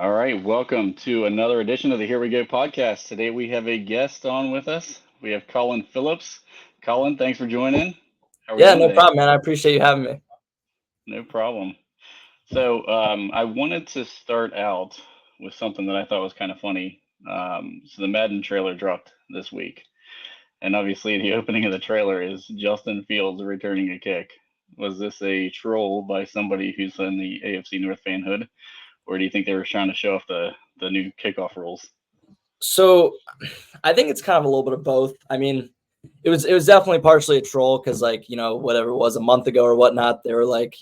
All right, welcome to another edition of the Here We Go podcast. Today we have a guest on with us. We have Colin Phillips. Colin, thanks for joining. How are we Yeah, doing no today? problem, man. I appreciate you having me. No problem. So I wanted to start out with something that I thought was kind of funny. So the Madden trailer dropped this week, and obviously the opening of the trailer is Justin Fields returning a kick. Was this a troll by somebody who's in the AFC North fanhood, or do you think they were trying to show off the new kickoff rules? So, I think it's kind of a little bit of both. I mean, it was definitely partially a troll because, like, whatever it was a month ago or whatnot, they were like,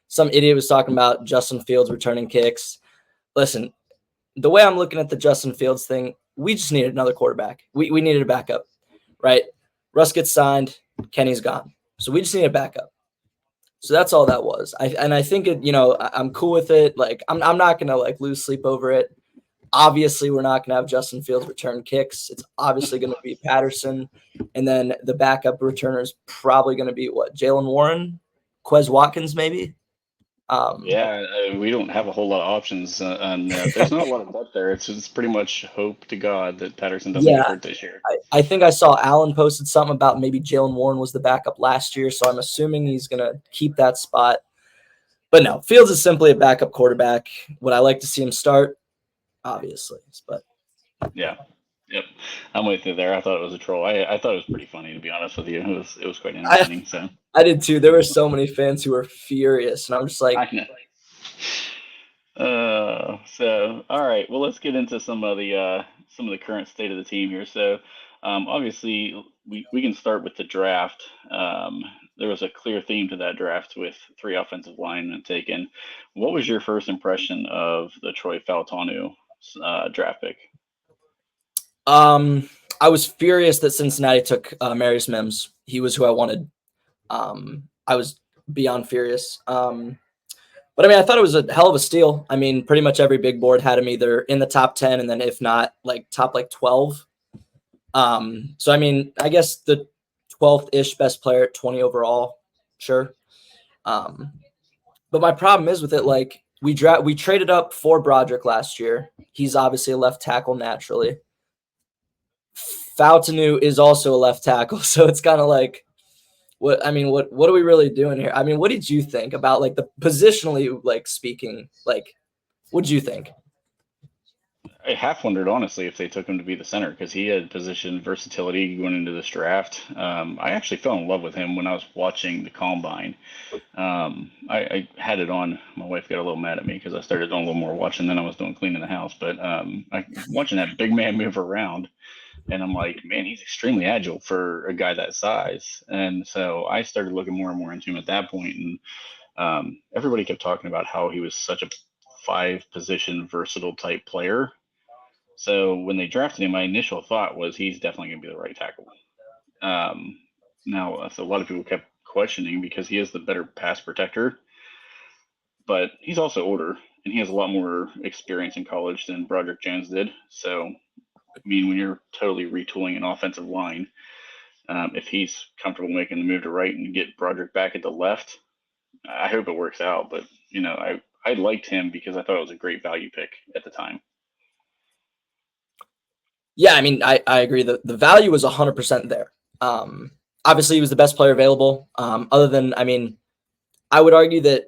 some idiot was talking about Justin Fields returning kicks. Listen, the way I'm looking at the Justin Fields thing, we just needed another quarterback. We needed a backup, right? Russ gets signed, Kenny's gone, so we just need a backup. So that's all that was. I think I'm cool with it. Like, I'm not gonna like lose sleep over it. Obviously, we're not going to have Justin Fields return kicks. It's obviously going to be Patterson. And then the backup returner is probably going to be what? Jalen Warren? Quez Watkins, maybe? Um, Yeah, we don't have a whole lot of options, and there's not a lot of depth there. It's pretty much hope to God that Patterson doesn't get yeah, hurt this year. I think I saw Allen posted something about maybe Jalen Warren was the backup last year. So I'm assuming he's going to keep that spot. But no, Fields is simply a backup quarterback. Would I like to see him start? Obviously. But Yeah, yep, I'm with you there. I thought it was a troll. I thought it was pretty funny, to be honest with you. It was quite I, entertaining. So I did too. There were so many fans who were furious. And I'm just like, I know. So all right, well let's get into some of the current state of the team here. So obviously we can start with the draft. There was a clear theme to that draft with three offensive linemen taken. What was your first impression of the Troy Fautanu draft pick? Um, I was furious that Cincinnati took Marius Mims. He was who I wanted. I was beyond furious. But I mean, I thought it was a hell of a steal. I mean, pretty much every big board had him either in the top 10 and then if not, like top like 12. So I mean, I guess the 12th ish best player at 20 overall, sure. Um, but my problem is with it, like we traded up for Broderick last year. He's obviously a left tackle naturally. Fautanu is also a left tackle, so it's kind of like what are we really doing here? I mean, what did you think about like the positionally like speaking? Like, what did you think? I half wondered honestly if they took him to be the center because he had position versatility going into this draft. I actually fell in love with him when I was watching the combine. I had it on. My wife got a little mad at me because I started doing a little more watching than I was doing cleaning the house. But I watching that big man move around, and I'm like, man, he's extremely agile for a guy that size. And so I started looking more and more into him at that point, and everybody kept talking about how he was such a five position versatile type player. So when they drafted him, my initial thought was he's definitely going to be the right tackle. Um, Now, so a lot of people kept questioning because he is the better pass protector, but he's also older and he has a lot more experience in college than Broderick Jones did. So, I mean, when you're totally retooling an offensive line, if he's comfortable making the move to right and get Broderick back at the left, I hope it works out. But I liked him because I thought it was a great value pick at the time. Yeah, I mean, I agree that the value was 100% there. Obviously, he was the best player available. Other than, I mean, I would argue that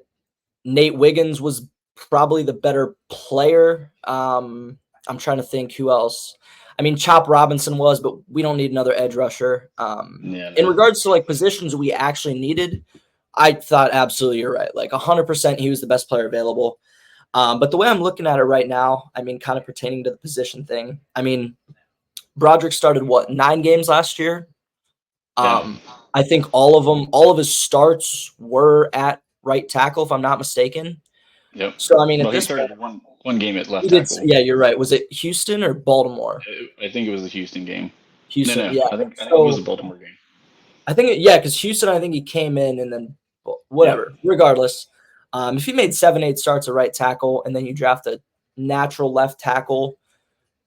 Nate Wiggins was probably the better player. I'm trying to think who else. I mean, Chop Robinson was, but we don't need another edge rusher. Yeah, In no. regards to like positions we actually needed, I thought absolutely you're right. Like 100%, he was the best player available. But the way I'm looking at it right now, I mean, kind of pertaining to the position thing. I mean, Broderick started what 9 games last year. Yeah. I think all of his starts were at right tackle, if I'm not mistaken. Yep. So I mean, at Well, he this point, started one game at left he did. tackle. Yeah, you're right. Was it Houston or Baltimore? I think it was the Houston game. No, Houston. no, Yeah. I think it was the So Baltimore game. I think yeah, because Houston, I think he came in and then Yeah. whatever. Regardless, if he made 7, 8 starts at right tackle and then you draft a natural left tackle,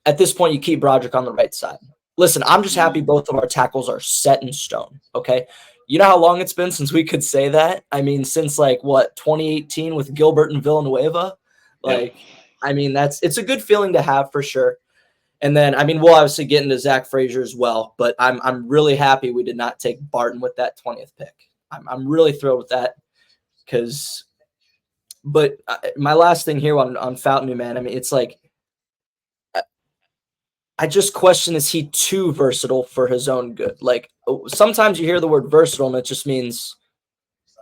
at this point you keep Broderick on the right side. Listen, I'm just happy Mhm. both of our tackles are set in stone. Okay. You know how long it's been since we could say that? I mean, since like what 2018 with Gilbert and Villanueva, Yep. like I mean, it's a good feeling to have for sure. And then, I mean, we'll obviously get into Zach Frazier as well, but I'm really happy we did not take Barton with that 20th pick. I'm really thrilled with that because, but my last thing here on Fountain, man, I mean, it's like, I just question, is he too versatile for his own good? Like sometimes you hear the word versatile and it just means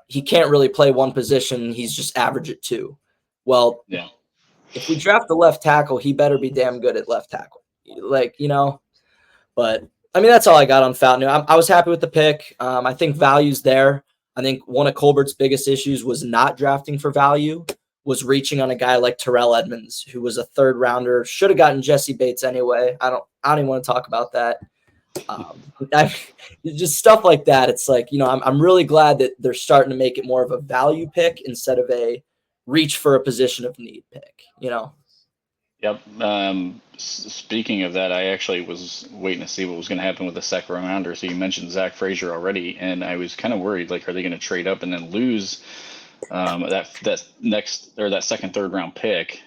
he can't really play one position. He's just average at two. Well, Yeah. if we draft the left tackle, he better be damn good at left tackle. Like, but I mean, that's all I got on Fountain. I was happy with the pick. I think value's there. I think one of Colbert's biggest issues was not drafting for value, was reaching on a guy like Terrell Edmonds, who was a third rounder, should have gotten Jesse Bates anyway. I don't even want to talk about that. Just stuff like that. It's like, I'm really glad that they're starting to make it more of a value pick instead of a reach for a position of need pick, Yep. Speaking of that, I actually was waiting to see what was going to happen with the second rounder. So you mentioned Zach Frazier already, and I was kind of worried, like, are they going to trade up and then lose that next or that second, third round pick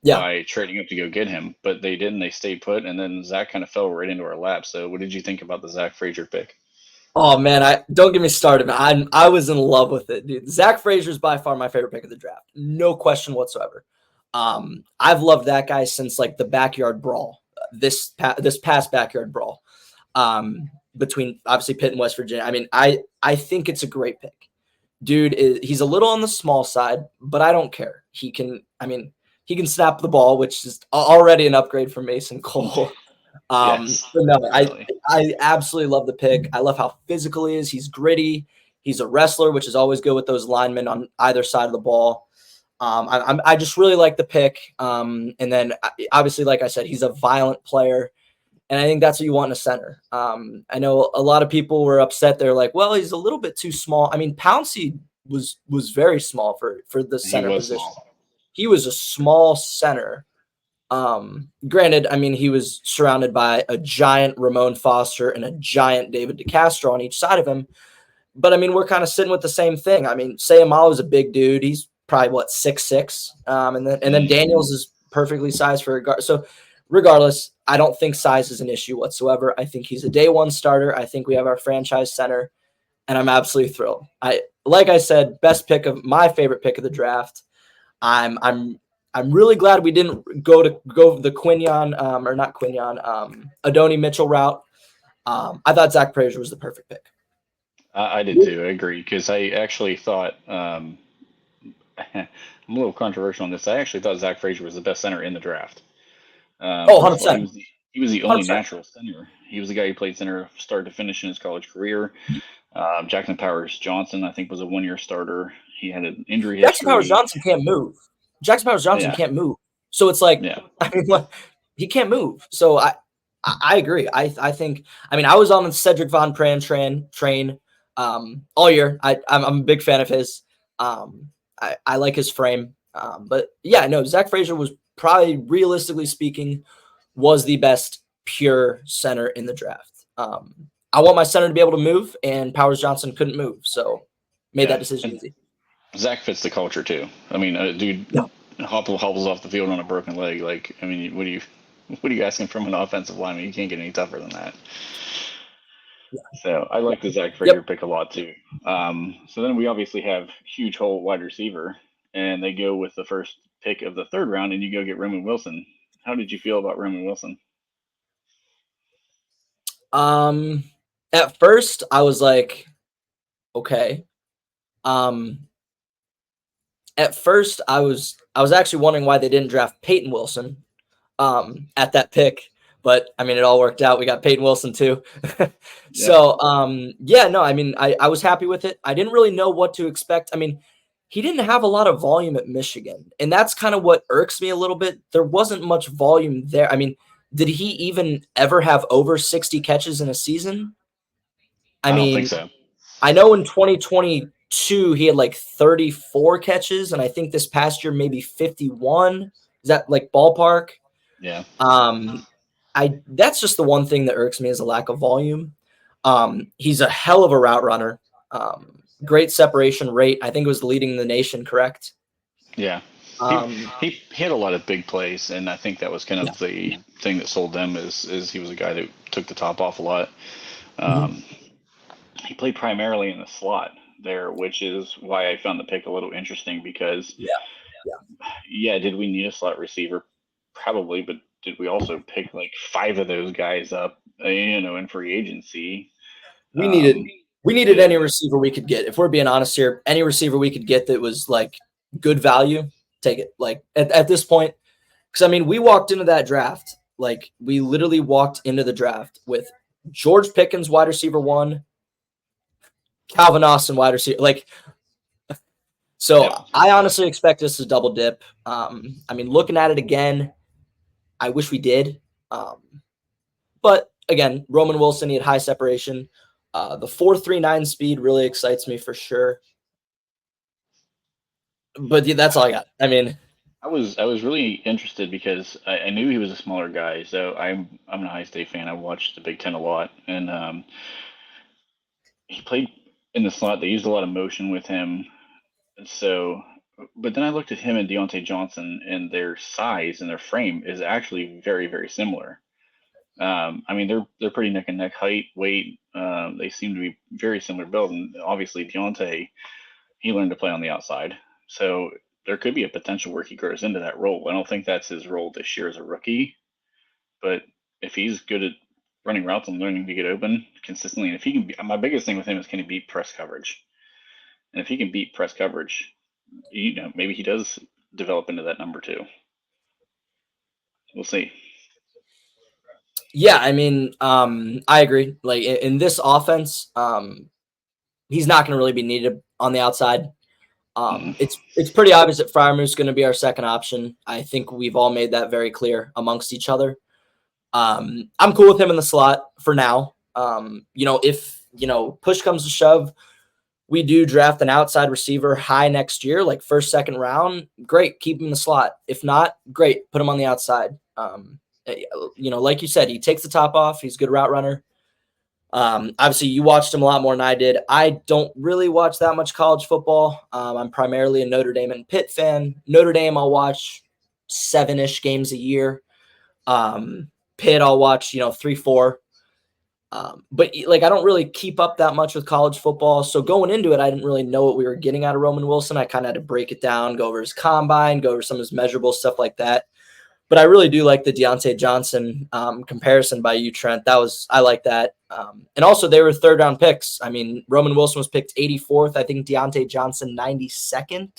by trading up to go get him? But they didn't. They stayed put, and then Zach kind of fell right into our lap. So what did you think about the Zach Frazier pick? Oh man, I don't get me started. I was in love with it, dude. Zach Frazier is by far my favorite pick of the draft, no question whatsoever. I've loved that guy since like the backyard brawl, this past backyard brawl, between obviously Pitt and West Virginia. I mean, I think it's a great pick. Dude, he's a little on the small side, but I don't care. He can snap the ball, which is already an upgrade from Mason Cole. Yes, but no, I absolutely love the pick. I love how physical he is. He's gritty. He's a wrestler, which is always good with those linemen on either side of the ball. I just really like the pick. And then obviously, like I said, he's a violent player. And I think that's what you want in a center. I know a lot of people were upset. They're like, well, he's a little bit too small. I mean, Pouncey was very small for the center position. Small. He was a small center. Granted, I mean, he was surrounded by a giant Ramon Foster and a giant David DeCastro on each side of him. But I mean, we're kind of sitting with the same thing. I mean, Sayamalo is a big dude. He's probably 6'6", and then Daniels is perfectly sized for a guard. So regardless, I don't think size is an issue whatsoever. I think he's a day one starter. I think we have our franchise center, and I'm absolutely thrilled. Like I said, my favorite pick of the draft. I'm really glad we didn't go the Quinyon or not Quinyon, Adonai Mitchell route. I thought Zach Frazier was the perfect pick. I did too. I agree, because I actually thought I'm a little controversial on this. I actually thought Zach Frazier was the best center in the draft. 100%. He was the only 100%. natural center. He was the guy who played center start to finish in his college career. Jackson Powers Johnson, I think, was a one-year starter. He had an injury history. Jackson Powers Johnson can't move. Can't move. So it's like, I mean, he can't move. So I agree. I think, I mean, I was on the Cedric Von Pran train all year. I'm a big fan of his. I like his frame. But yeah, no, Zach Frazier was probably, realistically speaking, was the best pure center in the draft. I want my center to be able to move, and Powers Johnson couldn't move. So made that decision easy. Zach fits the culture too. I mean, dude hobbles off the field on a broken leg. Like, I mean, what are you asking from an offensive lineman? You can't get any tougher than that. Yeah. So I like the Zach Frazier pick a lot too. So then we obviously have huge hole wide receiver, and they go with the first pick of the third round, and you go get Roman Wilson. How did you feel about Roman Wilson? At first I was like, okay. At first I was actually wondering why they didn't draft Peyton Wilson at that pick, but I mean, it all worked out. We got Peyton Wilson too. So yeah, no, I mean, I was happy with it. I didn't really know what to expect. I mean, he didn't have a lot of volume at Michigan, and that's kind of what irks me a little bit. There wasn't much volume there. I mean, did he even ever have over 60 catches in a season? I mean, don't think so. I know in 2022 he had like 34 catches, and I think this past year maybe 51. Is that like ballpark? Yeah. That's just the one thing that irks me, is a lack of volume. He's a hell of a route runner. Great separation rate. I think it was leading the nation, correct? Yeah. He had a lot of big plays, and I think that was kind Yeah. of the thing that sold them is he was a guy that took the top off a lot. Mhm. Um, he played primarily in the slot there, which is why I found the pick a little interesting because, Yeah. Yeah. yeah, did we need a slot receiver? Probably, but did we also pick like five of those guys up, in free agency? We needed Um, we needed yeah, any receiver we could get. If we're being honest here, any receiver we could get that was like good value, take it. Like at this point, because I mean, we walked into that draft, like we literally walked into the draft with George Pickens, wide receiver 1, Calvin Austin, wide receiver. Like, so yep. I honestly expect us to double dip. I mean, looking at it again, I wish we did. Um, but again, Roman Wilson, he had high separation. The 4.39 speed really excites me for sure. But yeah, that's all I got. I mean, I was really interested because I knew he was a smaller guy, so I'm an Ohio State fan. I watched the Big Ten a lot, and he played in the slot. They used a lot of motion with him. So, but then I looked at him and Deontay Johnson, and their size and their frame is actually very, very similar. I mean, they're pretty neck and neck height, weight. They seem to be very similar build, and obviously Deontay, he learned to play on the outside, so there could be a potential where he grows into that role. I don't think that's his role this year as a rookie, but if he's good at running routes and learning to get open consistently, and if he can, my biggest thing with him is can he beat press coverage, and if he can beat press coverage, maybe he does develop into that number two. We'll see. yeah, I mean, I agree. Like in this offense, he's not going to really be needed on the outside. Mm. It's pretty obvious that Fryermuth's going to be our second option. I think we've all made that very clear amongst each other. I'm cool with him in the slot for now. If push comes to shove, we do draft an outside receiver high next year, like first, second round. Great, keep him in the slot. If not, great, put him on the outside. Like you said, he takes the top off. He's a good route runner. Obviously, you watched him a lot more than I did. I don't really watch that much college football. I'm primarily a Notre Dame and Pitt fan. Notre Dame, I'll watch 7-ish games a year. Pitt, I'll watch 3, 4. But like, I don't really keep up that much with college football. So going into it, I didn't really know what we were getting out of Roman Wilson. I kind of had to break it down, go over his combine, go over some of his measurable stuff like that. But I really do like the Deontay Johnson comparison by you, Trent. I like that. And also, they were third round picks. I mean, Roman Wilson was picked 84th. I think Deontay Johnson 92nd.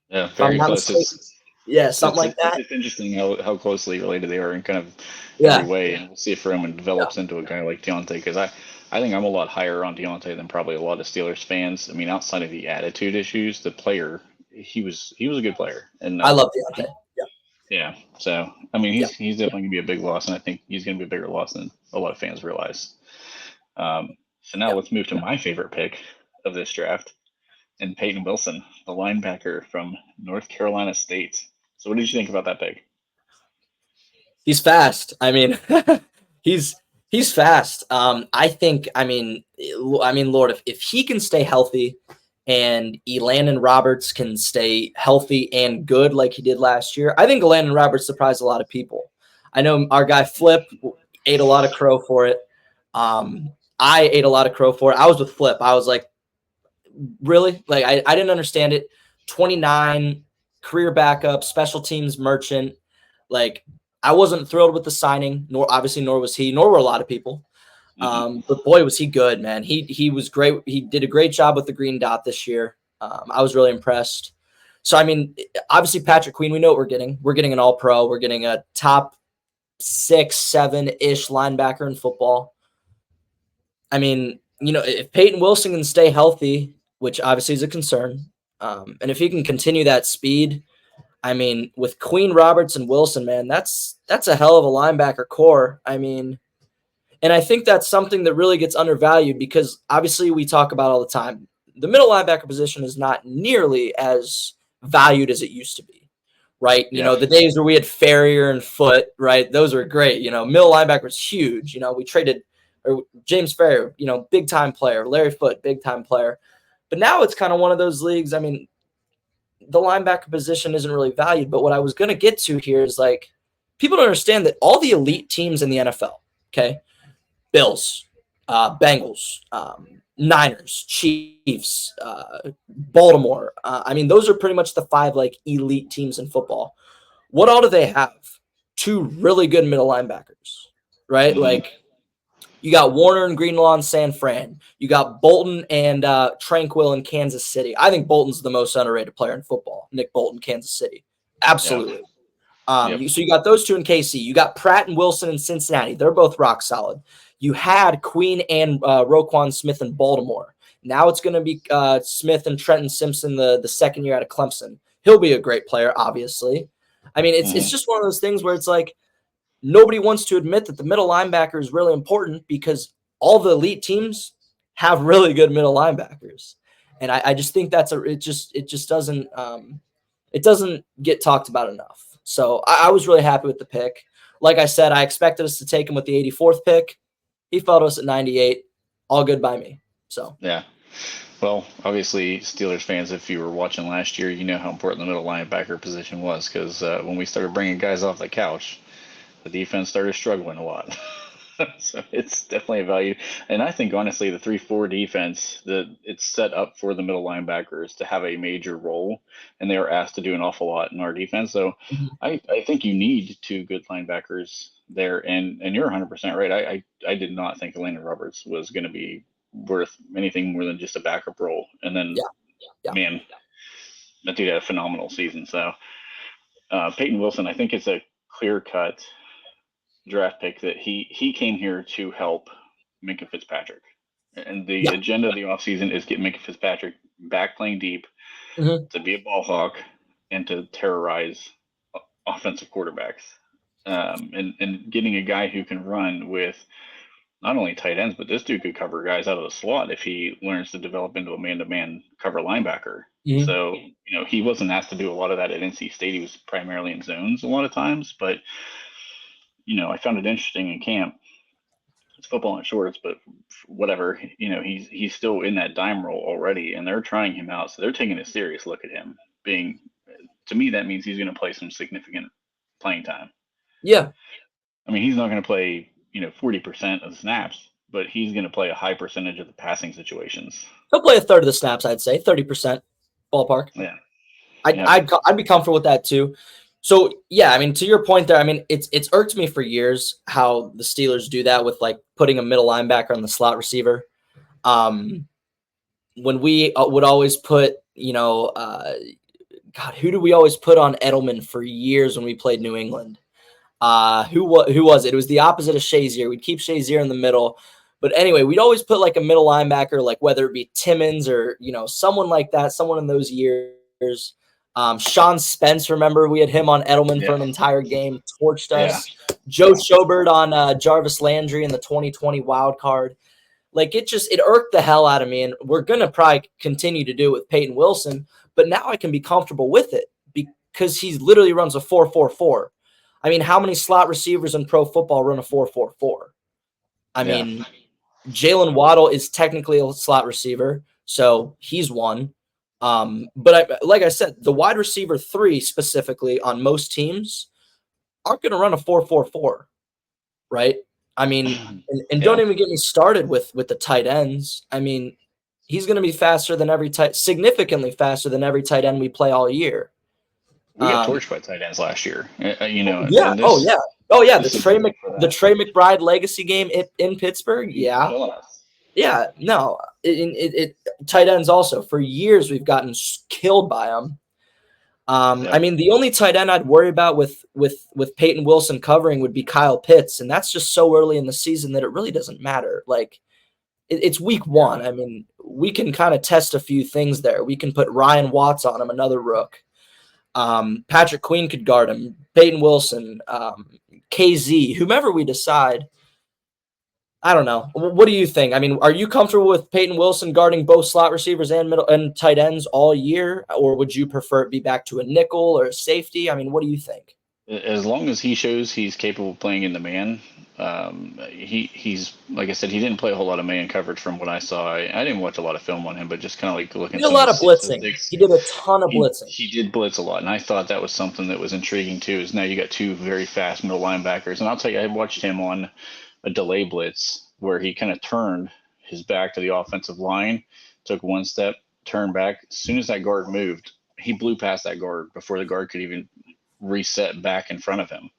Yeah, If I'm very not close. mistaken. Yeah, something like that. It's interesting how closely related they are in kind of every Yeah. way, and we'll see if Roman Yeah. develops into a guy like Deontay. Because I think I'm a lot higher on Deontay than probably a lot of Steelers fans. I mean, outside of the attitude issues, the player he was a good player, and I love Deontay. Yeah. yeah. So I mean, Yeah. he's definitely gonna be a big loss, and I think he's gonna be a bigger loss than a lot of fans realize. So now Yeah. let's move to my favorite pick of this draft, and Peyton Wilson, the linebacker from North Carolina State. So what did you think about that pick? He's fast. I mean, he's he's fast. I mean, Lord, if he can stay healthy and Elandon Roberts can stay healthy and good like he did last year, I think Elandon Roberts surprised a lot of people. I know our guy Flip ate a lot of crow for it. I ate a lot of crow for it. I was with Flip. I was like, really? Like, I didn't understand it. 29, career backup, special teams merchant. Like, I wasn't thrilled with the signing, nor was he, nor were a lot of people. Mm-hmm. But boy, was he good, man. He was great. He did a great job with the green dot this year. I was really impressed. So, I mean, obviously, Patrick Queen, we know what we're getting. We're getting an all pro. We're getting a top 6, 7-ish linebacker in football. I mean, if Peyton Wilson can stay healthy, which obviously is a concern, and if he can continue that speed, I mean, with Queen, Roberts, and Wilson, man, that's a hell of a linebacker core. I mean, and I think that's something that really gets undervalued because obviously we talk about all the time. The middle linebacker position is not nearly as valued as it used to be, right? Yeah. The days where we had Farrier and Foot, right? Those were great. Middle linebacker was huge. We traded or James Farrier, big time player. Larry Foot, big time player. But now it's kind of one of those leagues. I mean, the linebacker position isn't really valued. But what I was going to get to here is like, people don't understand that all the elite teams in the NFL, okay, Bills, Bengals, Niners, Chiefs, Baltimore. I mean, those are pretty much the 5 like elite teams in football. What all do they have? 2 really good middle linebackers, right? Mm-hmm. Like, you got Warner and Greenlaw in San Fran. You got Bolton and Tranquil in Kansas City. I think Bolton's the most underrated player in football. Nick Bolton, Kansas City. Absolutely. Yep. So you got those 2 in KC. You got Pratt and Wilson in Cincinnati. They're both rock solid. You had Queen and Roquan Smith in Baltimore. Now it's going to be Smith and Trenton Simpson the second year out of Clemson. He'll be a great player, obviously. I mean, it's just one of those things where it's like nobody wants to admit that the middle linebacker is really important because all the elite teams have really good middle linebackers. And I just think it just doesn't get talked about enough. So I was really happy with the pick. Like I said, I expected us to take him with the 84th pick. He fell to us at 98. All good by me. So yeah. Well, obviously, Steelers fans, if you were watching last year, you know how important the middle linebacker position was because when we started bringing guys off the couch, the defense started struggling a lot. So it's definitely a value. And I think, honestly, the 3-4 defense, it's set up for the middle linebackers to have a major role, and they are asked to do an awful lot in our defense. So I think you need 2 good linebackers there. And you're 100% right. I did not think Elena Roberts was going to be worth anything more than just a backup role. And then, man, that dude had a phenomenal season. So Peyton Wilson, I think it's a clear-cut draft pick that he came here to help Minkah Fitzpatrick. And the agenda of the offseason is get Minkah Fitzpatrick back playing deep, to be a ball hawk, and to terrorize offensive quarterbacks. And getting a guy who can run with not only tight ends, but this dude could cover guys out of the slot if he learns to develop into a man-to-man cover linebacker. So, he wasn't asked to do a lot of that at NC State. He was primarily in zones a lot of times, but I found it interesting in camp. It's football in shorts, but whatever. He's still in that dime role already, and they're trying him out. So they're taking a serious look at him. To me, that means he's going to play some significant playing time. Yeah. I mean, he's not going to play, 40% of the snaps, but he's going to play a high percentage of the passing situations. He'll play a third of the snaps, I'd say, 30% ballpark. Yeah. I'd be comfortable with that too. So, yeah, I mean, to your point there, I mean, it's irked me for years how the Steelers do that with, like, putting a middle linebacker on the slot receiver. When we would always put, who do we always put on Edelman for years when we played New England? Who was it? It was the opposite of Shazier. We'd keep Shazier in the middle. But anyway, we'd always put, like, a middle linebacker, like whether it be Timmons or, someone like that, someone in those years. Sean Spence, remember we had him on Edelman for an entire game, torched us. Yeah. Joe Schobert on Jarvis Landry in the 2020 wild card. Like it irked the hell out of me, and we're gonna probably continue to do it with Peyton Wilson. But now I can be comfortable with it because he literally runs a 4.44. I mean, how many slot receivers in pro football run a 4.44? I mean, Jalen Waddle is technically a slot receiver, so he's one. But like I said, the wide receiver 3 specifically on most teams aren't going to run a 4.44, right? I mean, and don't even get me started with the tight ends. I mean, he's going to be significantly faster than every tight end we play all year. We got torched by tight ends last year, Yeah. The Trey McBride legacy game in Pittsburgh. Yeah. Yeah, no, tight ends also. For years, we've gotten killed by them. I mean, the only tight end I'd worry about with Peyton Wilson covering would be Kyle Pitts, and that's just so early in the season that it really doesn't matter. Like, it's week 1. I mean, we can kind of test a few things there. We can put Ryan Watts on him, another rook. Patrick Queen could guard him. Peyton Wilson, KZ, whomever we decide. I don't know. What do you think? I mean, are you comfortable with Peyton Wilson guarding both slot receivers and middle and tight ends all year, or would you prefer it be back to a nickel or a safety? I mean, what do you think? as long as he shows he's capable of playing in the man, he's like I said, he didn't play a whole lot of man coverage from what I saw. I didn't watch a lot of film on him, but just kind of like He looking at did a some of lot the of blitzing. statistics. He did a ton of He blitzing. he did blitz a lot, and I thought that was something that was intriguing too. Is now you got two very fast middle linebackers, and I'll tell you, I watched him on a delay blitz where he kind of turned his back to the offensive line, took one step, turned back. As soon as that guard moved, he blew past that guard before the guard could even reset back in front of him.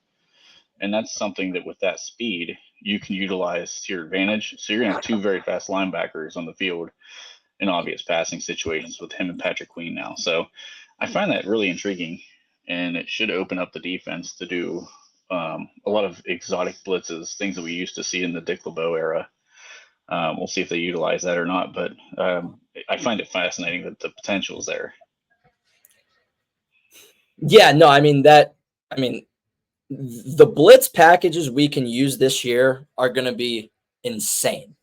And that's something that with that speed you can utilize to your advantage. So you're gonna have two very fast linebackers on the field in obvious passing situations with him and Patrick Queen now. So I find that really intriguing, and it should open up the defense to do a lot of exotic blitzes, things that we used to see in the Dick LeBeau era. We'll see if they utilize that or not, but I find it fascinating that the potential is there. Yeah, no, I mean that. I mean, the blitz packages we can use this year are going to be insane.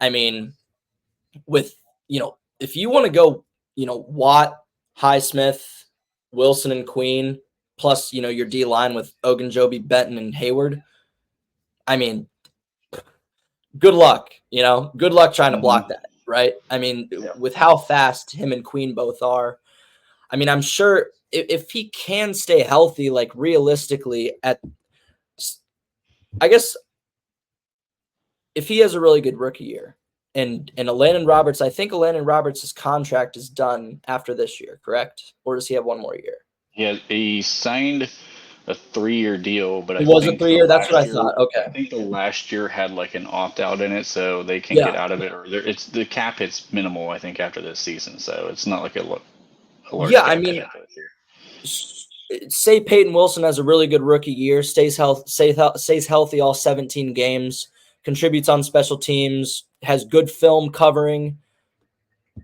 I mean, with if you want to go, Watt, Highsmith, Wilson, and Queen, plus your D line with Ogunjobi, Benton, and Hayward. I mean, good luck. Good luck trying to block that, right? I mean, with how fast him and Queen both are. I mean, I'm sure if he can stay healthy, like realistically, I guess if he has a really good rookie year, and Elandon Roberts, I think Elandon Roberts' contract is done after this year, correct? Or does he have one more year? He signed a 3-year deal, but It was a 3-year. That's what I thought. Okay. I think the last year had like an opt out in it, so they can get out of it. Or it's the cap hits minimal, I think, after this season, so it's not like a large Yeah, cap I mean, hit after this year. say Peyton Wilson has a really good rookie year, stays healthy all 17 games, contributes on special teams, has good film covering.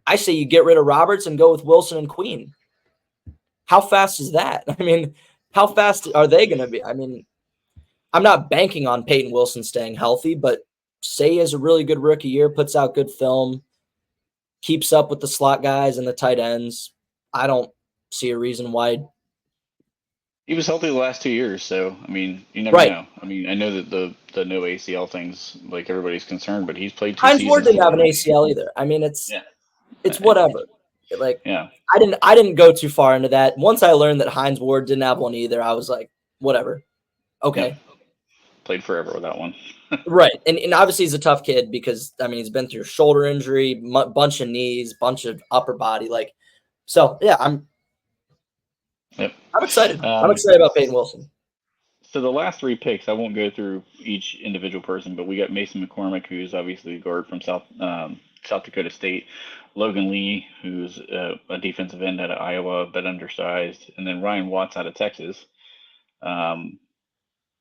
I say you get rid of Roberts and go with Wilson and Queen. How fast is that? I mean, how fast are they going to be? I mean, I'm not banking on Peyton Wilson staying healthy, but say he has a really good rookie year, puts out good film, keeps up with the slot guys and the tight ends. I don't see a reason why. He was healthy the last 2 years, so I mean, you never know. I mean, I know that the no ACL things, like everybody's concerned, but he's played 2 Hines Ward seasons didn't have for an him. ACL either. I mean, it's Yeah, whatever. Like, yeah. I didn't go too far into that. Once I learned that Hines Ward didn't have one either, I was like, whatever. Okay. Yep. Played forever with that one. Right. And obviously he's a tough kid because, I mean, he's been through shoulder injury, bunch of knees, bunch of upper body. Like, so, yeah, I'm excited. I'm excited about Peyton Wilson. So the last 3 picks, I won't go through each individual person, but we got Mason McCormick, who's obviously a guard from South Dakota State, Logan Lee, who's a defensive end out of Iowa, a bit undersized, and then Ryan Watts out of Texas.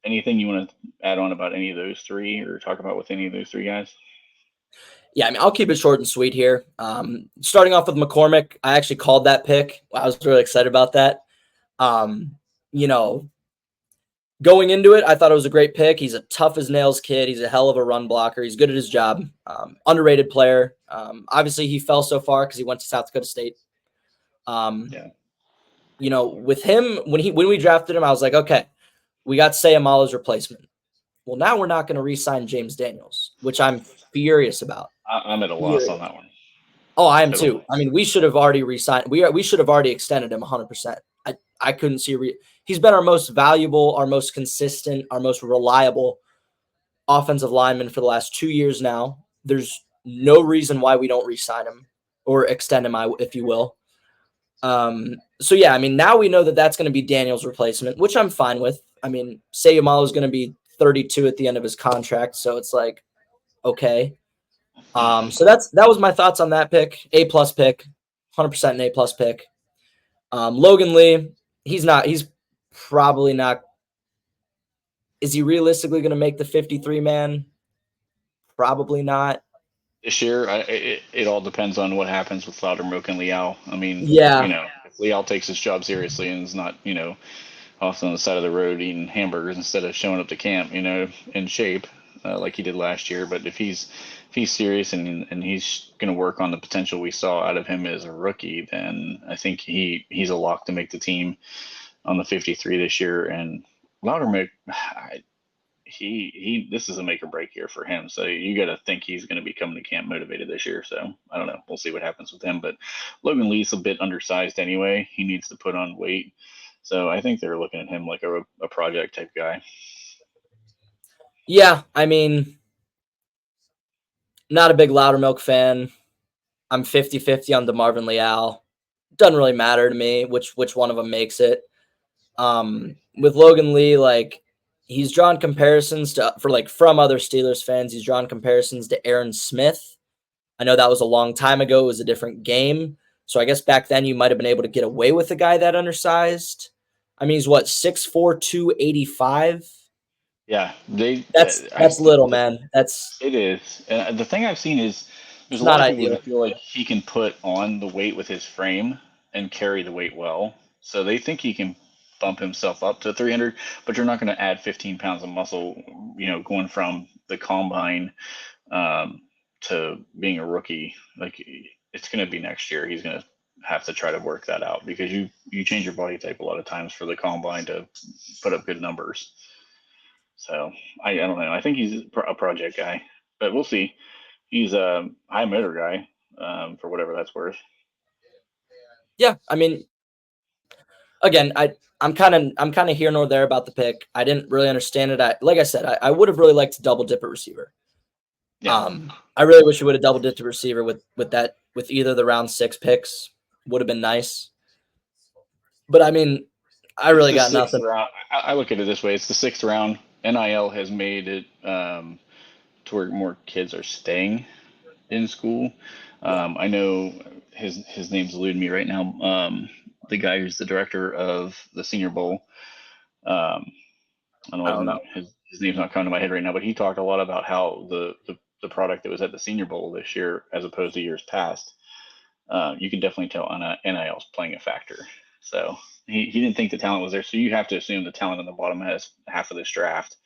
Anything you want to add on about any of those 3 or talk about with any of those 3 guys? Yeah, I mean, I'll keep it short and sweet here. Starting off with McCormick, I actually called that pick. I was really excited about that. Going into it, I thought it was a great pick. He's a tough as nails kid. He's a hell of a run blocker. He's good at his job. Underrated player. Obviously, he fell so far because he went to South Dakota State. With him, when we drafted him, I was like, okay, we got Sayamala's replacement. Well, now we're not going to re-sign James Daniels, which I'm furious about. I'm at a loss on that one. Oh, I am too. I mean, we should have already re-signed. We should have already extended him 100%. I couldn't see. He's been our most valuable, our most consistent, our most reliable offensive lineman for the last 2 years now. There's no reason why we don't re-sign him or extend him, if you will. So yeah, I mean, now we know that that's going to be Daniel's replacement, which I'm fine with. I mean, Sayamalo is going to be 32 at the end of his contract, so it's like, okay. So that was my thoughts on that pick. A+ pick, 100% an A+ pick. Logan Lee, he's probably not. Is he realistically going to make the 53 man? Probably not. This year, it all depends on what happens with Loudermilk and Liao. I mean, if Liao takes his job seriously and is not, off on the side of the road eating hamburgers instead of showing up to camp, in shape like he did last year. But if he's serious and he's going to work on the potential we saw out of him as a rookie, then I think he's a lock to make the team on the 53 this year. And Loudermilk, he this is a make or break year for him. So you got to think he's going to be coming to camp motivated this year. So I don't know. We'll see what happens with him. But Logan Lee's a bit undersized anyway. He needs to put on weight. So I think they're looking at him like a project type guy. Yeah, I mean, not a big Loudermilk fan. I'm 50-50 on DeMarvin Leal. Doesn't really matter to me which one of them makes it. With Logan Lee, like he's drawn comparisons from other Steelers fans. He's drawn comparisons to Aaron Smith. I know that was a long time ago. It was a different game. So I guess back then you might have been able to get away with a guy that undersized. I mean, he's what, 6'4", 285? Yeah, That's little, man. It is. And the thing I've seen is there's It's a lot not of people ideal. that feel like he can put on the weight with his frame and carry the weight well. So they think he can bump himself up to 300, but you're not going to add 15 pounds of muscle, going from the combine to being a rookie. Like it's going to be next year. He's going to have to try to work that out because you change your body type a lot of times for the combine to put up good numbers. So I don't know. I think he's a project guy, but we'll see. He's a high motor guy, for whatever that's worth. Yeah, I mean, again, I'm kind of here nor there about the pick. I didn't really understand it. Like I said, I would have really liked to double dip a receiver. Yeah. I really wish we would have double dipped a receiver with either the round 6 picks. Would have been nice. But I mean, I It's really the got sixth nothing. round. I look at it this way: it's the 6th round. NIL has made it to where more kids are staying in school. I know his name's eluding me right now. The guy who's the director of the Senior Bowl. Um, I I know don't know. his name's not coming to my head right now, but he talked a lot about how the product that was at the Senior Bowl this year, as opposed to years past, you can definitely tell NIL's playing a factor. So he didn't think the talent was there. So you have to assume the talent in the bottom half of this draft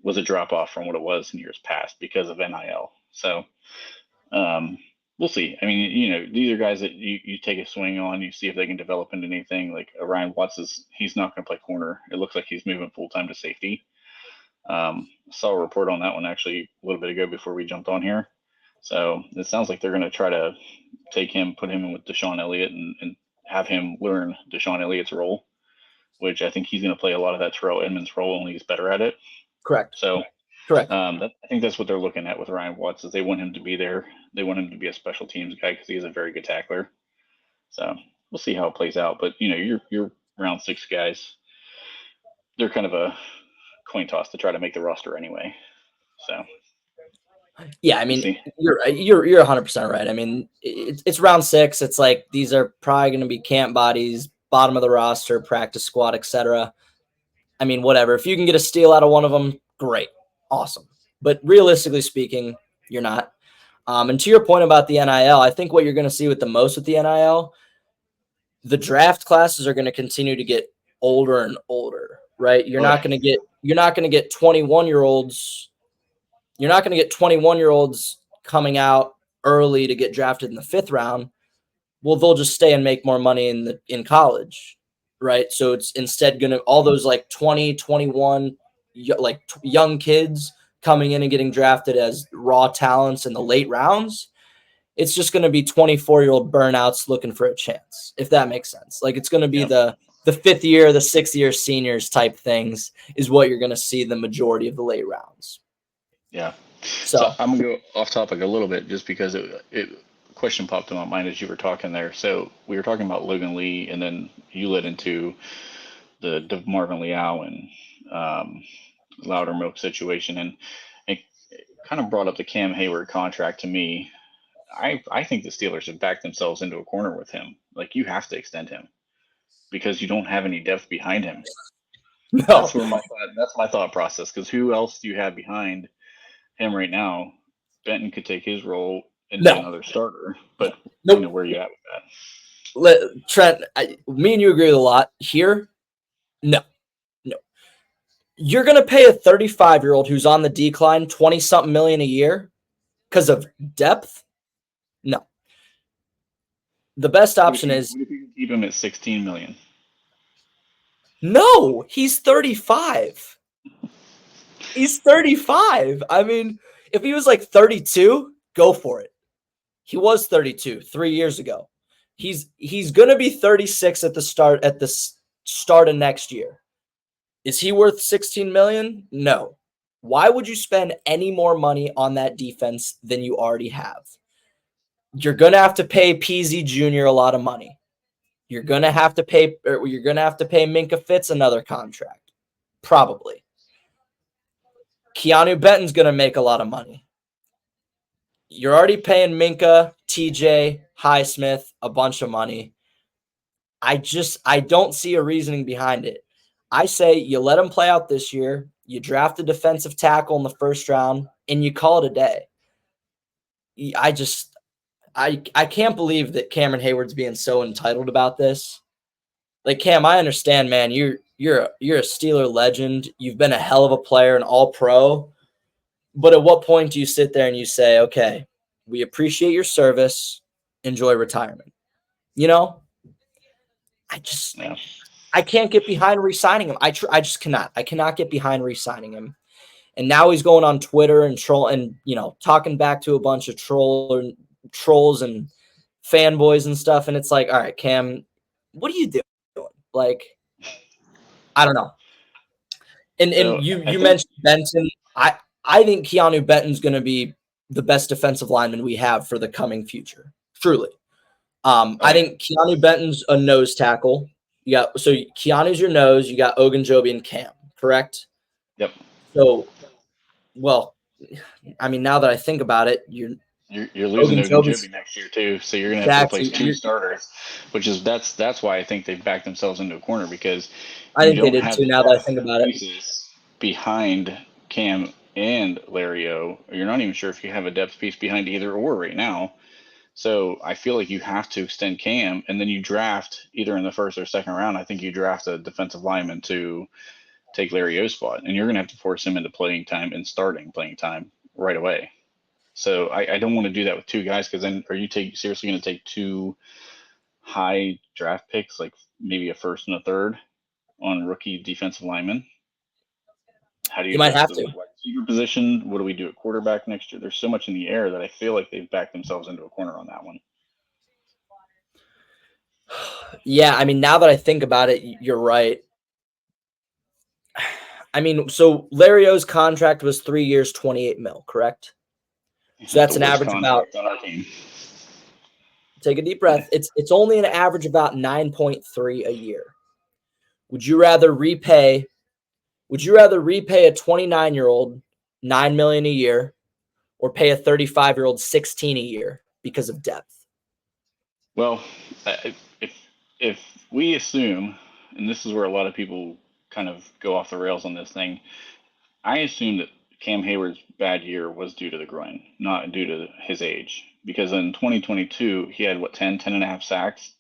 was a drop off from what it was in years past because of NIL. So we'll see. I mean, these are guys that you take a swing on, you see if they can develop into anything. Like Ryan Watts he's not going to play corner. It looks like he's moving full time to safety. Saw a report on that one actually a little bit ago before we jumped on here. So it sounds like they're going to try to take him, put him in with Deshaun Elliott, and have him learn Deshaun Elliott's role, which I think he's going to play a lot of that Terrell Edmonds role, only he's better at it. Correct. So Correct. I think that's what they're looking at with Ryan Watts is they want him to be there. They want him to be a special teams guy because he is a very good tackler. So we'll see how it plays out. But your round 6 guys, they're kind of a coin toss to try to make the roster anyway. So yeah, I mean, you're 100% right. I mean, it's round 6. It's like these are probably going to be camp bodies, bottom of the roster, practice squad, etc. I mean, whatever. If you can get a steal out of one of them, great, awesome. But realistically speaking, you're not. And to your point about the NIL, I think what you're going to see with the most with the NIL, the draft classes are going to continue to get older and older, right? You're not going to get 21-year-olds. You're not going to get 21-year-olds coming out early to get drafted in the 5th round. Well, they'll just stay and make more money in college, right? So it's instead going to all those like 20, 21 young kids coming in and getting drafted as raw talents in the late rounds. It's just going to be 24-year-old burnouts looking for a chance, if that makes sense. Like it's going to be the 5th year, the 6th year seniors type things is what you're going to see the majority of the late rounds. Yeah. So I'm gonna go off topic a little bit just because it question popped in my mind as you were talking there. So we were talking about Logan Lee, and then you led into the Marvin Leal and Loudermilk situation, and it kind of brought up the Cam Hayward contract to me. I think the Steelers have backed themselves into a corner with him. Like you have to extend him because you don't have any depth behind him. No. That's my thought process. Because who else do you have behind him right now? Benton could take his role and be another starter, but where are you at with that? Trent, me and you agree with a lot here. No. You're going to pay a 35-year-old who's on the decline 20-something million a year because of depth? No. The best option is what if you can keep him at 16 million? No, he's 35. He's 35. I mean, if he was like 32, go for it. He was 32 3 years ago. He's going to be 36 at the start of next year. Is he worth 16 million? No. Why would you spend any more money on that defense than you already have? You're going to have to pay PZ Jr. a lot of money. You're going to have to pay Minka Fitz another contract. Probably. Keanu Benton's going to make a lot of money. You're already paying Minka, TJ, Highsmith a bunch of money. I don't see a reasoning behind it. I say you let him play out this year, you draft a defensive tackle in the first round, and you call it a day. I can't believe that Cameron Hayward's being so entitled about this. Like, Cam, I understand, man. You're a Steeler legend. You've been a hell of a player, an all-pro. But at what point do you sit there and you say, okay, we appreciate your service, enjoy retirement? You know, Yeah. I can't get behind re-signing him. I just cannot. I cannot get behind re-signing him. And now he's going on Twitter and talking back to a bunch of trolls and fanboys and stuff. And it's like, all right, Cam, what are you doing? Like, I don't know. And So you I think, mentioned Benton. I think Keanu Benton's going to be the best defensive lineman we have for the coming future. Truly. I think Keanu Benton's a nose tackle. So Keanu's your nose. You got Ogunjobi and Cam, correct? Yep. So, well, I mean, now that I think about it, You're losing Ogunjobi's Ogunjobi next year too, so you're gonna have to exactly. replace two starters, which is that's why I think they've backed themselves into a corner, because I you think they don't did have too. the Now that I depth think about it, pieces behind Cam and Lario. You're not even sure if you have a depth piece behind either or right now. So I feel like you have to extend Cam, and then you draft either in the first or second round. I think you draft a defensive lineman to take Lario's spot, and you're gonna have to force him into playing time and starting playing time right away. So I don't want to do that with two guys, because then are you seriously going to take two high draft picks, like maybe a first and a third, on rookie defensive linemen? How do you you might address have the to. wide receiver position? What do we do at quarterback next year? There's so much in the air that I feel like they've backed themselves into a corner on that one. Yeah, I mean, now that I think about it, you're right. I mean, so Lario's contract was 3 years, 28 mil, correct? So It's that's the an worst average about. contract on our team. Take a deep breath. It's only an average about 9.3 a year. Would you rather repay? Would you rather repay a 29-year-old 9 million a year, or pay a 35-year-old 16 a year because of depth? Well, if we assume, and this is where a lot of people kind of go off the rails on this thing, I assume that Cam Hayward's bad year was due to the groin, not due to his age. Because in 2022, he had, 10 and a half sacks,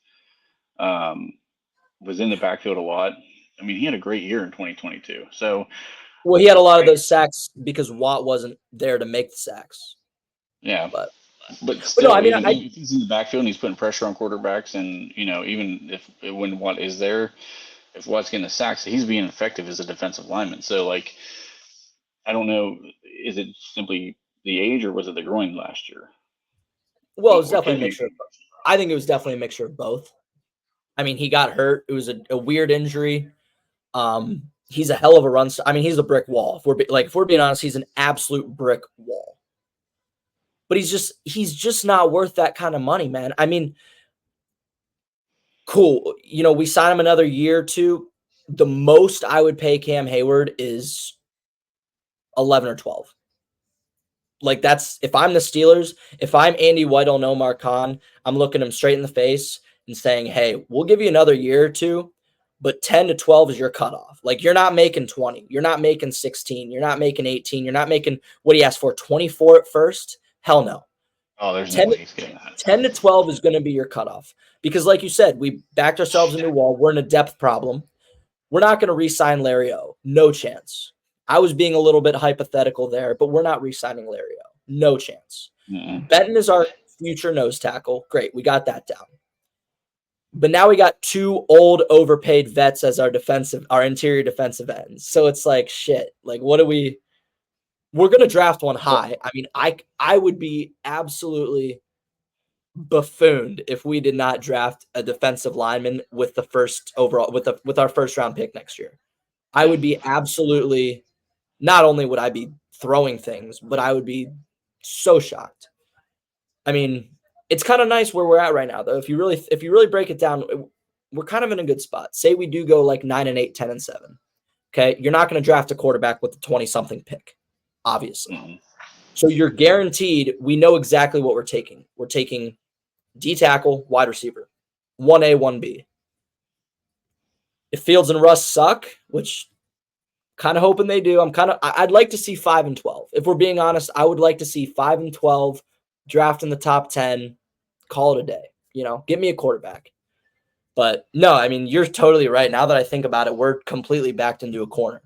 was in the backfield a lot. I mean, he had a great year in 2022. So, Well, he had a lot of those sacks because Watt wasn't there to make the sacks. yeah. But no, still, I mean, even if he's in the backfield and he's putting pressure on quarterbacks, and, even when Watt is there, if Watt's getting the sacks, he's being effective as a defensive lineman. So, like, I don't know, is it simply the age, or was it the groin last year? well, it was Or definitely could a be. mixture. I think it was definitely a mixture of both. I mean, he got hurt. It was a weird injury. He's a hell of a run. I mean, he's a brick wall. If we're being honest, he's an absolute brick wall. But he's just not worth that kind of money, man. I mean, cool. We sign him another year or two. The most I would pay Cam Hayward is 11 or 12. Like, that's, if I'm the Steelers, if I'm Andy Weidel and Omar Khan, I'm looking him straight in the face and saying, hey, we'll give you another year or two, but 10 to 12 is your cutoff. Like, you're not making 20. You're not making 16. You're not making 18. You're not making, what he asked for, 24 at first? Hell no. Oh, there's no way he's getting that. 10 to 12 is going to be your cutoff. Because like you said, we backed ourselves into a wall. We're in a depth problem. We're not going to re-sign Lario. No chance. I was being a little bit hypothetical there, but we're not re-signing Lario. No chance. Mm-mm. Benton is our future nose tackle. Great. We got that down. But now we got two old, overpaid vets as our interior defensive ends. So it's like shit. Like, what do we? We're gonna draft one high. I mean, I would be absolutely buffooned if we did not draft a defensive lineman with the first overall with our first round pick next year. I would be absolutely, not only would I be throwing things, but I would be so shocked. I mean, it's kind of nice where we're at right now, though. If you really break it down, we're kind of in a good spot. Say we do go like 9-8, 10-7. Okay, you're not going to draft a quarterback with a 20-something pick, obviously. Mm-hmm. So you're guaranteed. We know exactly what we're taking. We're taking D tackle, wide receiver, 1A, 1B. If Fields and Russ suck, which kind of hoping they do, I'd like to see 5-12. If we're being honest, I would like to see 5-12, draft in the top 10, call it a day. Get me a quarterback. But no, I mean, you're totally right. Now that I think about it, we're completely backed into a corner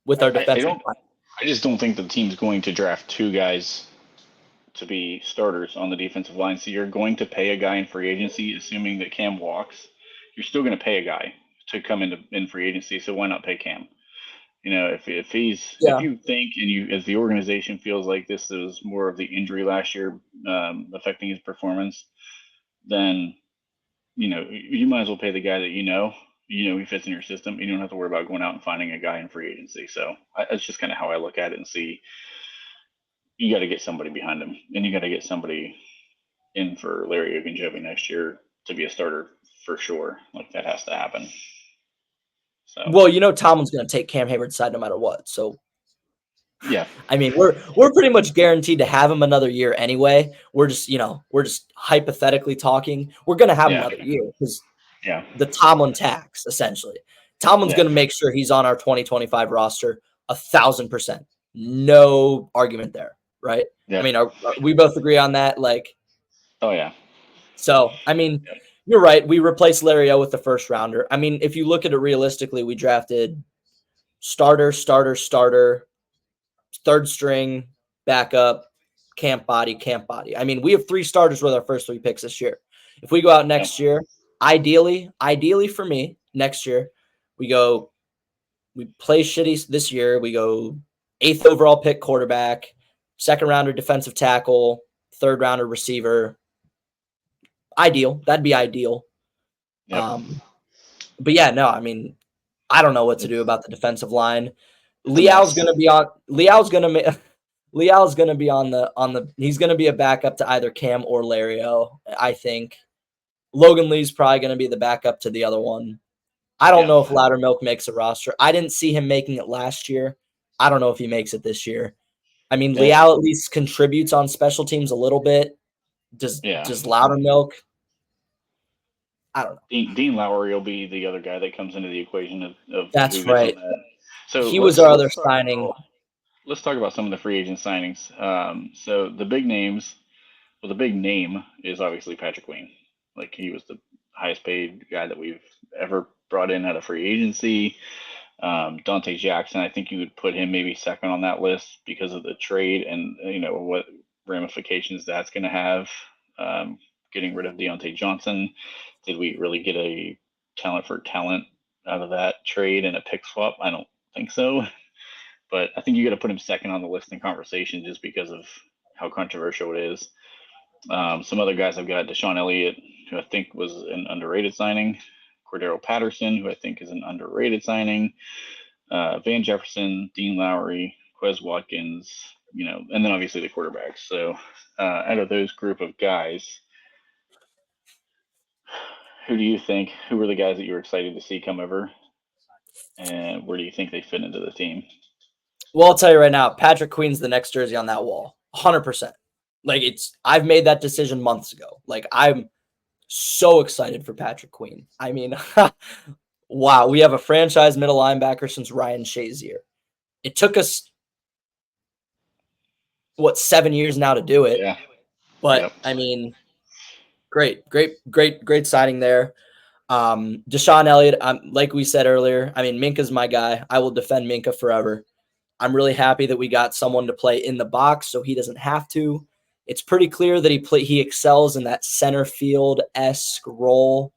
with our defensive line. I just don't think the team's going to draft two guys to be starters on the defensive line. So you're going to pay a guy in free agency, assuming that Cam walks. You're still going to pay a guy to come in free agency. So why not pay Cam? If you think and if the organization feels like this is more of the injury last year affecting his performance, then you might as well pay the guy that he fits in your system. You don't have to worry about going out and finding a guy in free agency. So that's just kind of how I look at it and see. You got to get somebody behind him, and you got to get somebody in for Larry Ogunjobi next year to be a starter for sure. Like that has to happen. So. Well, Tomlin's going to take Cam Hayward's side no matter what. So, yeah, I mean, we're pretty much guaranteed to have him another year anyway. We're just hypothetically talking. We're going to have him another year because the Tomlin tax, essentially. Tomlin's going to make sure he's on our 2025 roster 1,000%. No argument there, right? Yeah. I mean, we both agree on that. Like, oh yeah. So, I mean, you're right. We replaced Larry O with the first rounder. I mean, if you look at it realistically, we drafted starter, third string, backup, camp body. I mean, we have 3 starters with our first 3 picks this year. If we go out next year, ideally for me, next year, we play shitty this year. We go 8th overall pick quarterback, 2nd rounder defensive tackle, 3rd rounder receiver. Ideal. That'd be ideal. Yep. But yeah, no, I mean, I don't know what to do about the defensive line. Leal's going to be on he's going to be a backup to either Cam or Lario, I think. Logan Lee's probably going to be the backup to the other one. I don't know if Loudermilk makes a roster. I didn't see him making it last year. I don't know if he makes it this year. I mean, Leal at least contributes on special teams a little bit. Does Loudermilk? I don't know. Dean Lowry will be the other guy that comes into the equation of that's right. So he was our other signing. Let's talk about some of the free agent signings. So the big names. Well, the big name is obviously Patrick Queen. Like he was the highest paid guy that we've ever brought in out of free agency. Dante Jackson, I think you would put him maybe second on that list because of the trade and what ramifications that's going to have. Getting rid of Deontay Johnson. Did we really get a talent for talent out of that trade and a pick swap? I don't think so. But I think you got to put him second on the list in conversation just because of how controversial it is. Some other guys I've got Deshaun Elliott, who I think was an underrated signing. Cordero Patterson, who I think is an underrated signing. Van Jefferson, Dean Lowry, Quez Watkins, and then obviously the quarterbacks. So out of those group of guys, who do you think, who were the guys that you were excited to see come over? And where do you think they fit into the team? Well, I'll tell you right now, Patrick Queen's the next jersey on that wall. 100%. Like I've made that decision months ago. Like I'm so excited for Patrick Queen. I mean, wow, we have a franchise middle linebacker since Ryan Shazier. It took us 7 years now to do it. Yeah. But I mean, great signing there. Deshaun Elliott, like we said earlier, I mean, Minka's my guy. I will defend Minka forever. I'm really happy that we got someone to play in the box so he doesn't have to. It's pretty clear that he excels in that center field-esque role.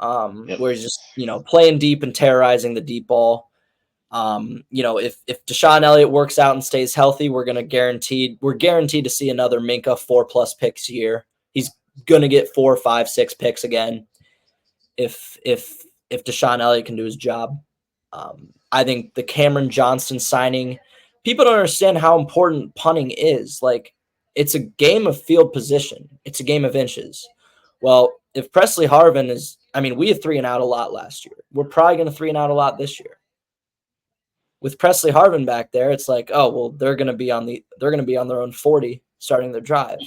Yep. where he's just, playing deep and terrorizing the deep ball. If Deshaun Elliott works out and stays healthy, we're guaranteed to see another Minka 4+ picks year. He's gonna get 4, 5, 6 picks again if Deshaun Elliott can do his job. I think the Cameron Johnston signing, people don't understand how important punting is. Like, it's a game of field position. It's a game of inches. Well, if Presley Harvin we had 3 and out a lot last year. We're probably going to 3 and out a lot this year. With Presley Harvin back there, it's like, oh, well, they're going to be on their own 40 starting their drive.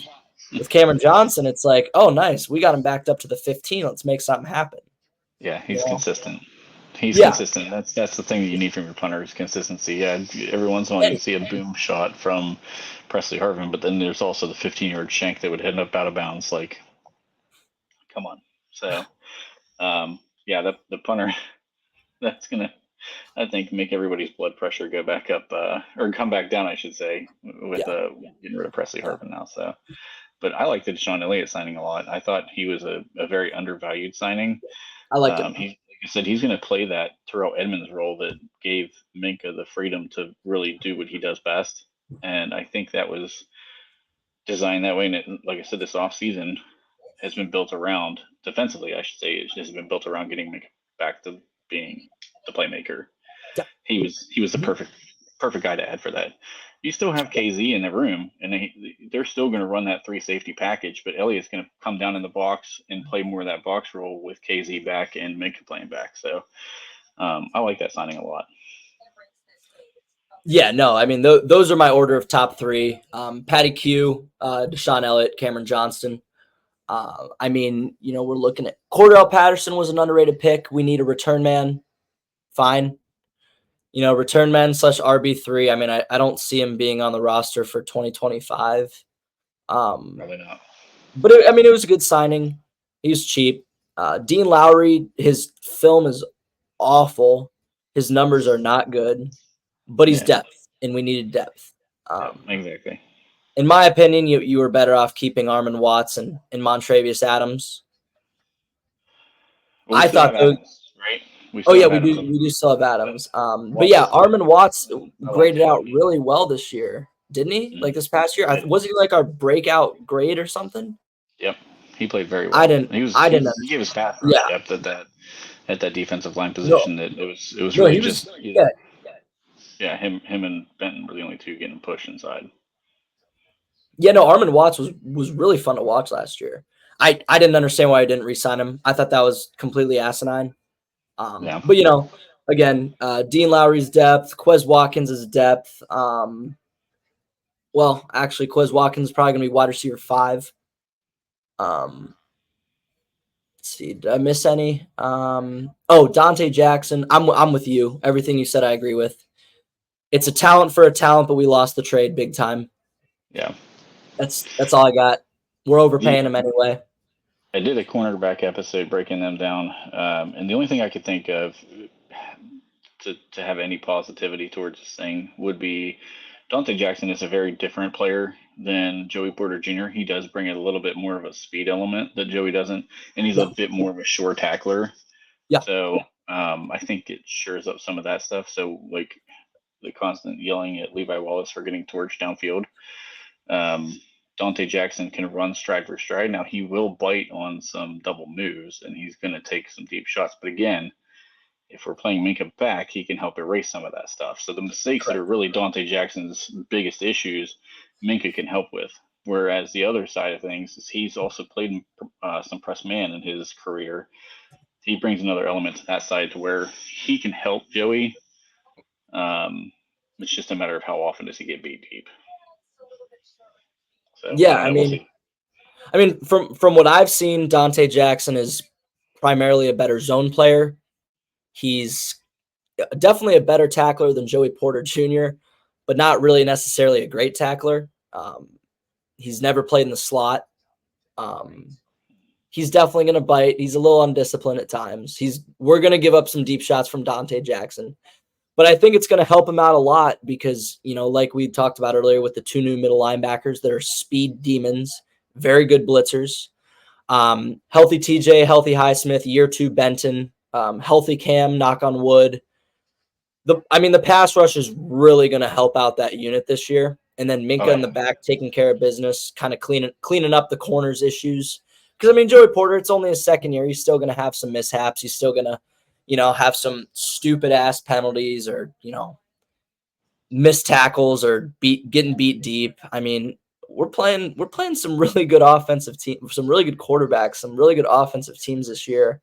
With Cameron Johnson, it's like, oh, nice. We got him backed up to the 15. Let's make something happen. Yeah, he's consistent. He's Yeah. consistent. That's the thing that you need from your punter is consistency. Yeah, every once in a while you see a boom shot from Presley Harvin, but then there's also the 15-yard shank that would head up out of bounds. Like, come on. So, the punter, that's gonna, I think, make everybody's blood pressure go back up, or come back down, I should say, with getting rid of Presley Harvin now. So, but I like the Deshaun Elliott signing a lot. I thought he was a very undervalued signing. I liked him. Like I said, he's going to play that Terrell Edmonds role that gave Minka the freedom to really do what he does best. And I think that was designed that way. And it, like I said, this offseason has been built around, defensively, I should say, it has been built around getting Minka back to being the playmaker. Yeah. He was the perfect guy to add for that. You still have KZ in the room, and they're still going to run that 3 safety package, but Elliott's going to come down in the box and play more of that box role with KZ back and Minka playing back. So I like that signing a lot. Yeah, no, I mean, those are my order of top 3. Patty Q, Deshaun Elliott, Cameron Johnston. We're looking at Cordell Patterson was an underrated pick. We need a return man. Fine. Return man / RB3. I mean, I don't see him being on the roster for 2025. Probably not. But it was a good signing. He was cheap. Dean Lowry, his film is awful. His numbers are not good, but he's depth, and we needed depth. Exactly. In my opinion, you were better off keeping Armon Watts and Montravius Adams. Well, I thought those, Adams, right? We do still have Adams. But yeah, Armon Watts graded out really well this year, didn't he? Mm-hmm. Like this past year, was he like our breakout grade or something? Yep, he played very well. He gave us pass rush depth at that defensive line position. That it was really just him and Benton were the only two getting pushed inside. Yeah, no, Armon Watts was really fun to watch last year. I didn't understand why I didn't re-sign him. I thought that was completely asinine. But again, Dean Lowry's depth, Quez Watkins' depth. Actually, Quez Watkins is probably going to be wide receiver 5. Let's see, did I miss any? Dante Jackson. I'm with you. Everything you said, I agree with. It's a talent for a talent, but we lost the trade big time. Yeah, that's all I got. We're overpaying him anyway. I did a cornerback episode breaking them down, and the only thing I could think of to have any positivity towards this thing would be Dante Jackson is a very different player than Joey Porter Jr. He does bring a little bit more of a speed element that Joey doesn't, and he's a bit more of a sure tackler. Yeah. So I think it shores up some of that stuff. So like the constant yelling at Levi Wallace for getting torched downfield. Dante Jackson can run stride for stride. Now he will bite on some double moves and he's going to take some deep shots. But again, if we're playing Minka back, he can help erase some of that stuff. So the mistakes that are really Dante Jackson's biggest issues, Minka can help with. Whereas the other side of things is he's also played some press man in his career. He brings another element to that side to where he can help Joey. It's just a matter of how often does he get beat deep. So, yeah, I mean, from what I've seen, Dante Jackson is primarily a better zone player. He's definitely a better tackler than Joey Porter Jr., but not really necessarily a great tackler. He's never played in the slot. He's definitely going to bite. He's a little undisciplined at times. We're going to give up some deep shots from Dante Jackson. But I think it's going to help him out a lot because, like we talked about earlier with the 2 new middle linebackers that are speed demons, very good blitzers. Healthy TJ, healthy Highsmith, year 2 Benton, healthy Cam, knock on wood. The pass rush is really going to help out that unit this year. And then Minka in the back taking care of business, kind of cleaning up the corners issues. Because, Joey Porter, it's only his second year. He's still going to have some mishaps. He's still going to, have some stupid-ass penalties or, missed tackles or getting beat deep. We're playing some really good offensive team, some really good quarterbacks, some really good offensive teams this year.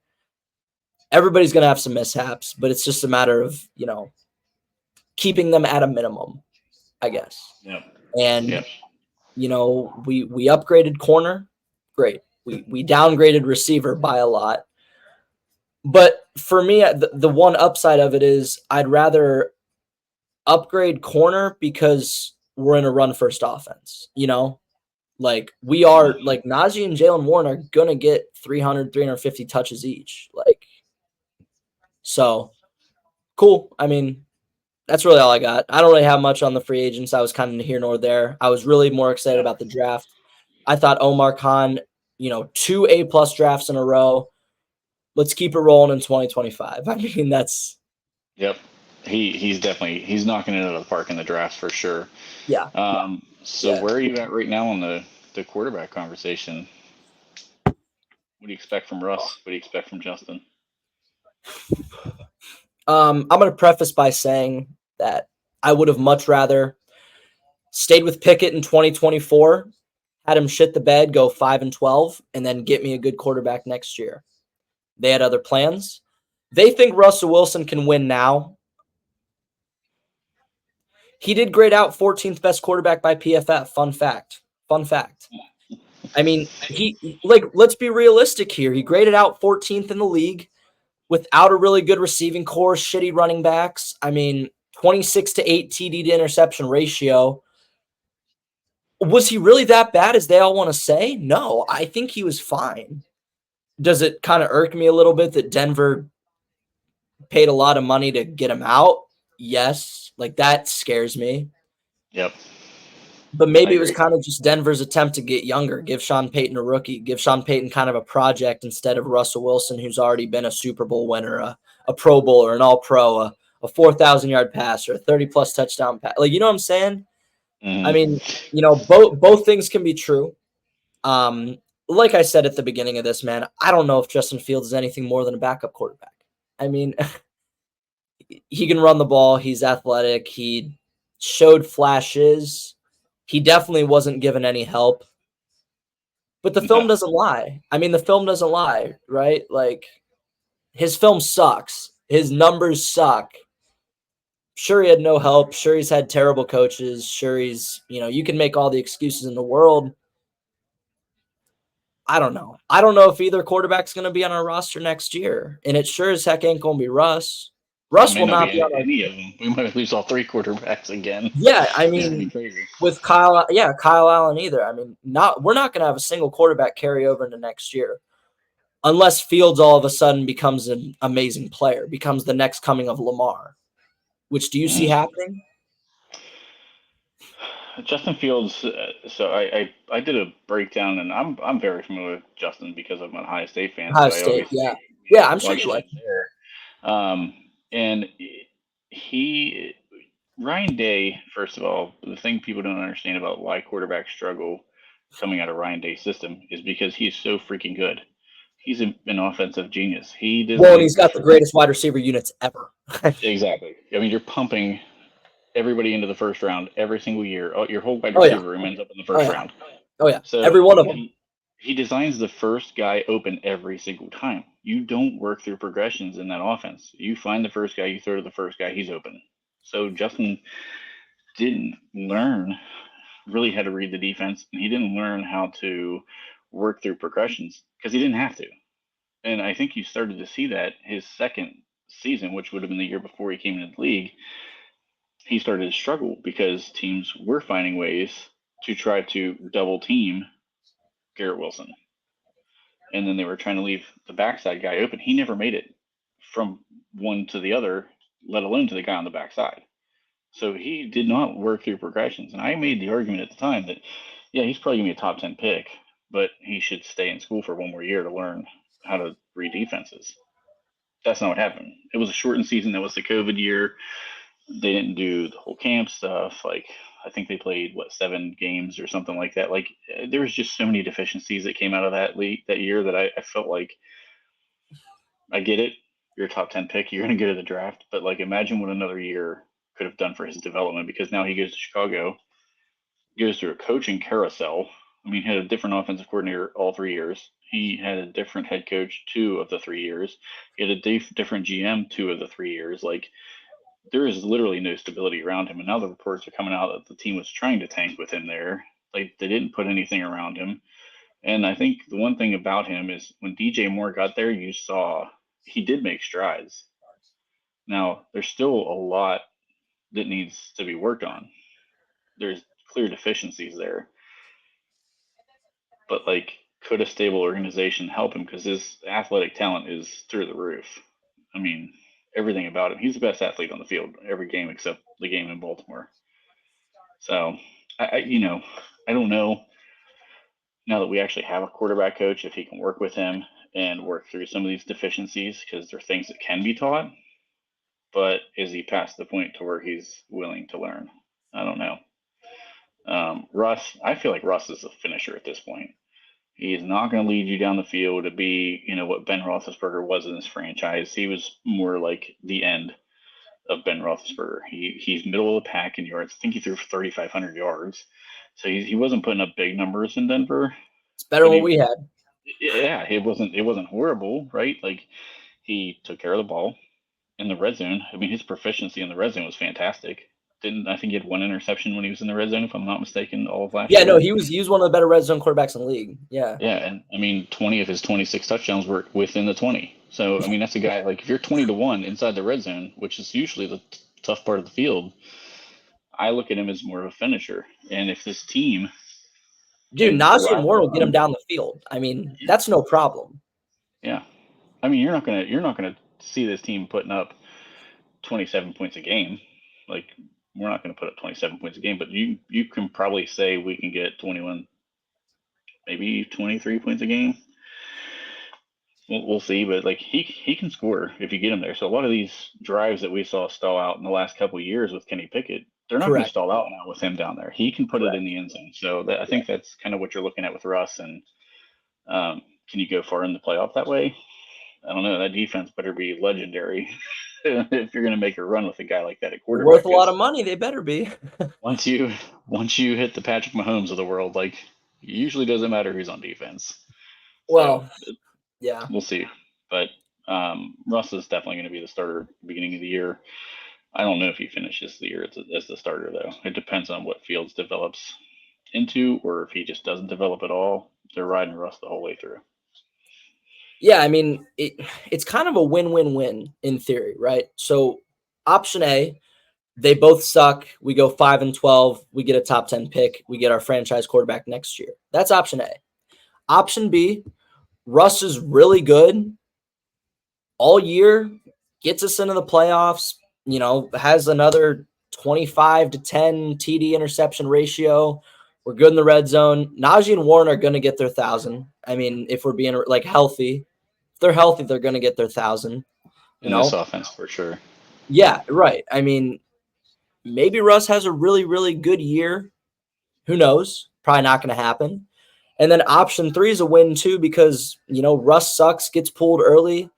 Everybody's going to have some mishaps, but it's just a matter of, keeping them at a minimum, I guess. Yep. And, Yep. We upgraded corner. Great. We downgraded receiver by a lot. But for me, the one upside of it is I'd rather upgrade corner because we're in a run-first offense, Like, we are, like, Najee and Jalen Warren are going to get 300, 350 touches each. Like, so, cool. That's really all I got. I don't really have much on the free agents. I was kind of here nor there. I was really more excited about the draft. I thought Omar Khan, 2 A+ drafts in a row. Let's keep it rolling in 2025. That's Yep. He's knocking it out of the park in the drafts for sure. yeah. Where are you at right now on the quarterback conversation? What do you expect from Russ? What do you expect from Justin? I'm going to preface by saying that I would have much rather stayed with Pickett in 2024, had him shit the bed, go 5-12, and then get me a good quarterback next year. They had other plans. They think Russell Wilson can win now. He did grade out 14th best quarterback by PFF. Fun fact. Let's be realistic here. He graded out 14th in the league without a really good receiving core, shitty running backs. 26-8 TD to interception ratio. Was he really that bad as they all want to say? No, I think he was fine. Does it kind of irk me a little bit that Denver paid a lot of money to get him out? Yes. Like, that scares me. Yep. But maybe it was kind of just Denver's attempt to get younger, give Sean Payton a rookie, give Sean Payton kind of a project instead of Russell Wilson, who's already been a Super Bowl winner, a Pro Bowler, an All-Pro, a 4,000-yard passer, a 30-plus touchdown pass. Like, you know what I'm saying? Mm-hmm. Both things can be true. Like I said at the beginning of this, man, I don't know if Justin Fields is anything more than a backup quarterback. He can run the ball. He's athletic. He showed flashes. He definitely wasn't given any help. But the film doesn't lie. The film doesn't lie, right? Like, his film sucks. His numbers suck. Sure, he had no help. Sure, he's had terrible coaches. Sure, you can make all the excuses in the world. I don't know. I don't know if either quarterback's going to be on our roster next year. And it sure as heck ain't going to be Russ. Russ will not be on any of them. We might lose all 3 quarterbacks again. Yeah, crazy. With Kyle Allen either. We're not going to have a single quarterback carry over into next year. Unless Fields all of a sudden becomes an amazing player, becomes the next coming of Lamar. Which do you see happening? Justin Fields. So I did a breakdown, and I'm very familiar with Justin because I'm an Ohio State fan. Ohio State, yeah. I'm sure you like him. There. And Ryan Day. First of all, the thing people don't understand about why quarterbacks struggle coming out of Ryan Day's system is because he's so freaking good. He's an offensive genius. He's got the greatest wide receiver units ever. Exactly. You're pumping everybody into the first round every single year. Your whole wide receiver room ends up in the first round. Oh, yeah. So every one of them. He designs the first guy open every single time. You don't work through progressions in that offense. You find the first guy, you throw to the first guy, he's open. So Justin didn't learn really how to read the defense, and he didn't learn how to work through progressions because he didn't have to. And I think you started to see that his second season, which would have been the year before he came into the league, he started to struggle because teams were finding ways to try to double team Garrett Wilson. And then they were trying to leave the backside guy open. He never made it from one to the other, let alone to the guy on the backside. So he did not work through progressions. And I made the argument at the time that, yeah, he's probably going to be a top 10 pick, but he should stay in school for one more year to learn how to read defenses. That's not what happened. It was a shortened season. That was the COVID year. They didn't do the whole camp stuff. Like, I think they played 7 games or something like that. Like, there was just so many deficiencies that came out of that league that year that I felt like, I get it. You're a top 10 pick. You're going to get to the draft. But, like, imagine what another year could have done for his development, because now he goes to Chicago, goes through a coaching carousel. I mean, he had a different offensive coordinator all 3 years. He had a different head coach 2 of the 3 years. He had a different GM 2 of the 3 years. Like, there is literally no stability around him. And now the reports are coming out that the team was trying to tank with him there. Like, they didn't put anything around him. And I think the one thing about him is when DJ Moore got there, you saw he did make strides. Now, there's still a lot that needs to be worked on. There's clear deficiencies there. But, like, could a stable organization help him? Because his athletic talent is through the roof. I mean, everything about him. He's the best athlete on the field every game except the game in Baltimore. So, I don't know now that we actually have a quarterback coach if he can work with him and work through some of these deficiencies, because they're things that can be taught. But is he past the point to where he's willing to learn? I don't know. Russ, I feel like Russ is a finisher at this point. He is not going to lead you down the field to be, what Ben Roethlisberger was in this franchise. He was more like the end of Ben Roethlisberger. He's middle of the pack in yards. I think he threw for 3,500 yards. So he wasn't putting up big numbers in Denver. It's better than what we had. Yeah, it wasn't horrible, right? Like, he took care of the ball in the red zone. I mean, his proficiency in the red zone was fantastic. I think he had 1 interception when he was in the red zone, if I'm not mistaken, all of last year. Yeah, no, he was one of the better red zone quarterbacks in the league. Yeah. Yeah, and I mean, 20 of his 26 touchdowns were within the 20. So, I mean, that's a guy, like, if you're 20-1 inside the red zone, which is usually the tough part of the field, I look at him as more of a finisher. And if this team, dude, Najee Moore will get him down the field. I mean, that's no problem. Yeah, I mean, you're not gonna see this team putting up 27 points a game. Like, we're not going to put up 27 points a game, but you can probably say we can get 21, maybe 23 points a game. We'll see, but, like, he can score if you get him there. So a lot of these drives that we saw stall out in the last couple of years with Kenny Pickett, they're not going to stall out now with him down there. He can put it in the end zone. So I think that's kind of what you're looking at with Russ. And can you go far in the playoff that way? I don't know. That defense better be legendary if you're going to make a run with a guy like that at quarterback. Worth a lot of money, they better be. once you hit the Patrick Mahomes of the world, like, it usually doesn't matter who's on defense. Well, so, yeah, we'll see. But Russ is definitely going to be the starter at the beginning of the year. I don't know if he finishes the year as the starter, though. It depends on what Fields develops into, or if he just doesn't develop at all. They're riding Russ the whole way through. Yeah, I mean, it's kind of a win-win-win in theory, right? So option A, they both suck. We go 5-12. We get a top 10 pick. We get our franchise quarterback next year. That's option A. Option B, Russ is really good all year, gets us into the playoffs, has another 25-10 TD interception ratio. We're good in the red zone. Najee and Warren are going to get their 1,000. I mean, if we're being, like, healthy. If they're healthy, they're going to get their 1,000. In this offense, for sure. Yeah, right. I mean, maybe Russ has a really, really good year. Who knows? Probably not going to happen. And then option 3 is a win, too, because, Russ sucks, gets pulled early.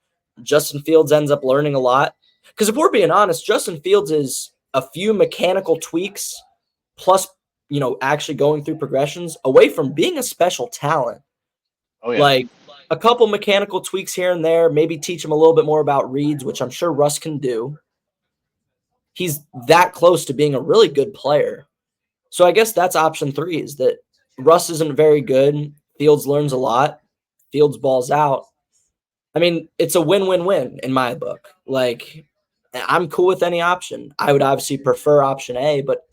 Justin Fields ends up learning a lot. Because if we're being honest, Justin Fields is a few mechanical tweaks plus actually going through progressions away from being a special talent. Oh, yeah. Like, a couple mechanical tweaks here and there, maybe teach him a little bit more about reads, which I'm sure Russ can do. He's that close to being a really good player. So I guess that's option 3, is that Russ isn't very good. Fields learns a lot. Fields balls out. I mean, it's a win-win-win in my book. Like, I'm cool with any option. I would obviously prefer option A, but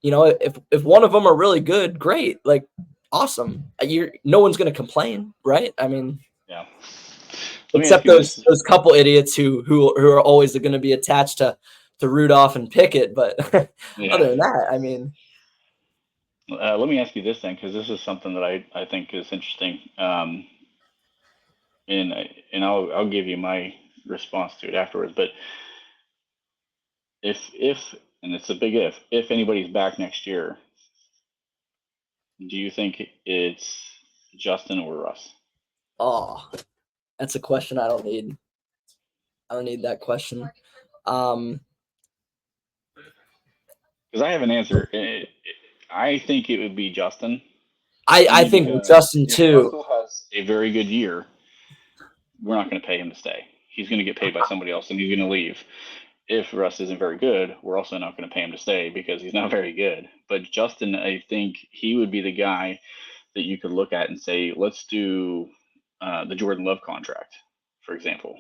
if one of them are really good, great. Like, awesome. No one's going to complain, right? I mean, yeah. Except those couple idiots who are always going to be attached to Rudolph and Pickett. But yeah. Other than that, I mean, Let me ask you this then, because this is something that I think is interesting. And I'll give you my response to it afterwards. But if and it's a big if anybody's back next year, do you think it's Justin or Russ? Oh, that's a question I don't need. I don't need that question. Because I have an answer. I think it would be Justin. I Only think with because Justin if too. Russell has a very good year, we're not going to pay him to stay. He's going to get paid by somebody else, and he's going to leave. If Russ isn't very good, we're also not going to pay him to stay because he's not very good. But Justin, I think he would be the guy that you could look at and say, let's do the Jordan Love contract, for example.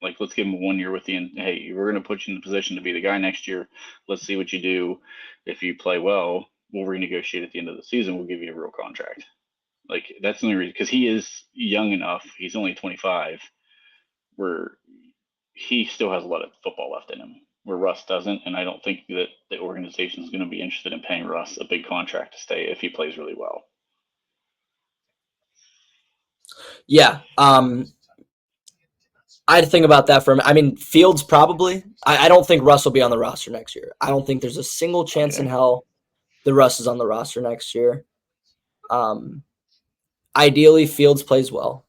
Like, let's give him 1 year with the, hey, we're going to put you in the position to be the guy next year. Let's see what you do. If you play well, we'll renegotiate at the end of the season. We'll give you a real contract. Like, that's the only reason, because he is young enough. He's only 25, where he still has a lot of football left in him, where Russ doesn't. And I don't think that the organization is going to be interested in paying Russ a big contract to stay if he plays really well. Yeah. I'd think about that for him. I mean, Fields probably. I don't think Russ will be on the roster next year. I don't think there's a single chance in hell that Russ is on the roster next year. Ideally, Fields plays well.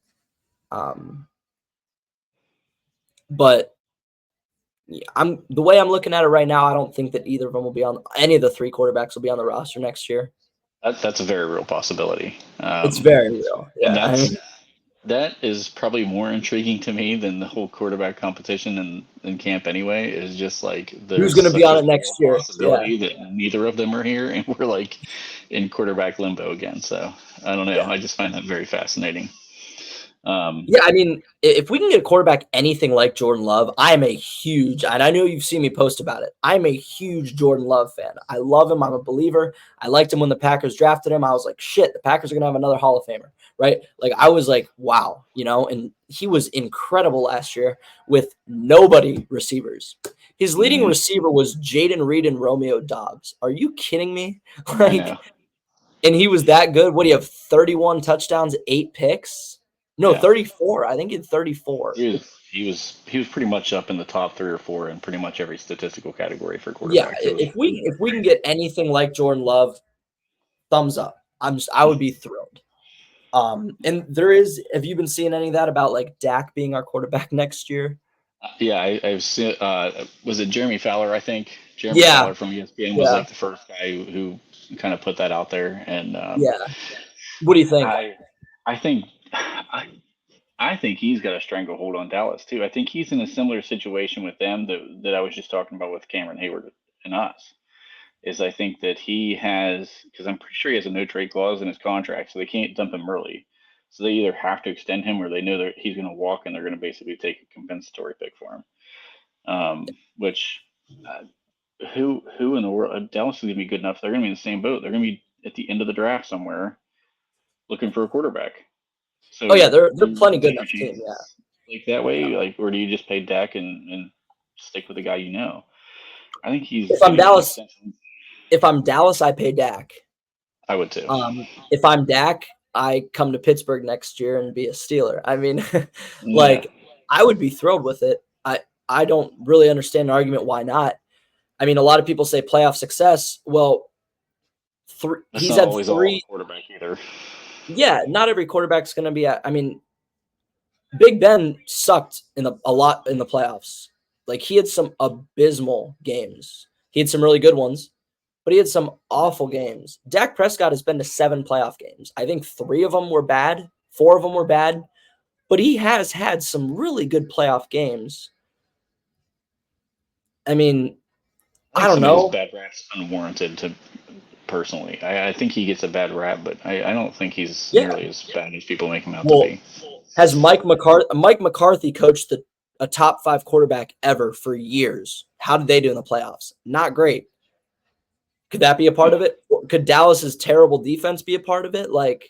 But I'm the way I'm looking at it right now, I don't think that either of them will be on any of the three quarterbacks will be on the roster next year. That's a very real possibility. It's very real. And Yeah. that is probably more intriguing to me than the whole quarterback competition in camp anyway. Is just like Who's there's going to be such on a it next real year? possibility that neither of them are here, and we're like in quarterback limbo again. So I don't know. Yeah. I just find that very fascinating. Yeah, I mean, if we can get a quarterback anything like Jordan Love, I'm a huge, and I know you've seen me post about it. I'm a huge Jordan Love fan. I love him. I'm a believer. I liked him when the Packers drafted him. I was like, shit, the Packers are going to have another Hall of Famer, right? Like, I was like, wow, and he was incredible last year with nobody receivers. His leading receiver was Jaden Reed and Romeo Dobbs. Are you kidding me? I know. And he was that good. What do you have? 31 touchdowns, 8 picks? No, Yeah. 34. I think he had 34. He was pretty much up in the top 3 or 4 in pretty much every statistical category for Yeah, quarterbacks. if we can get anything like Jordan Love, thumbs up. I would be thrilled. And have you been seeing any of that about like Dak being our quarterback next year? Yeah, I've seen. Was it Jeremy Fowler? I think Jeremy Fowler from ESPN was like the first guy who kind of put that out there. And What do you think? I think I think he's got a stranglehold on Dallas too. I think he's in a similar situation with them that I was just talking about with Cameron Hayward and us. Is I think that he has, because I'm pretty sure he has a no trade clause in his contract, so they can't dump him early. So they either have to extend him or they know that he's going to walk and they're going to basically take a compensatory pick for him. Which who in the world? Dallas is going to be good enough. They're going to be in the same boat. They're going to be at the end of the draft somewhere looking for a quarterback. So they're plenty good enough team. Yeah, like that way, like, or do you just pay Dak and stick with the guy you know? I think he's. If I'm Dallas, I pay Dak. I would too. If I'm Dak, I come to Pittsburgh next year and be a Steeler. I mean, like, I would be thrilled with it. I don't really understand an argument why not. I mean, a lot of people say playoff success. Well, he's had three. Quarterback either. Yeah, not every quarterback's going to be. I mean, Big Ben sucked a lot in the playoffs. Like, he had some abysmal games. He had some really good ones, but he had some awful games. Dak Prescott has been to 7 playoff games. I think 3 of them were bad. 4 of them were bad, but he has had some really good playoff games. I mean, I don't know. Bad rap's unwarranted personally. I think he gets a bad rap, but I don't think he's nearly as bad as people make him out to be. Has Mike McCarthy coached a top 5 quarterback ever for years? How did they do in the playoffs? Not great. Could that be a part of it? Could Dallas's terrible defense be a part of it? Like,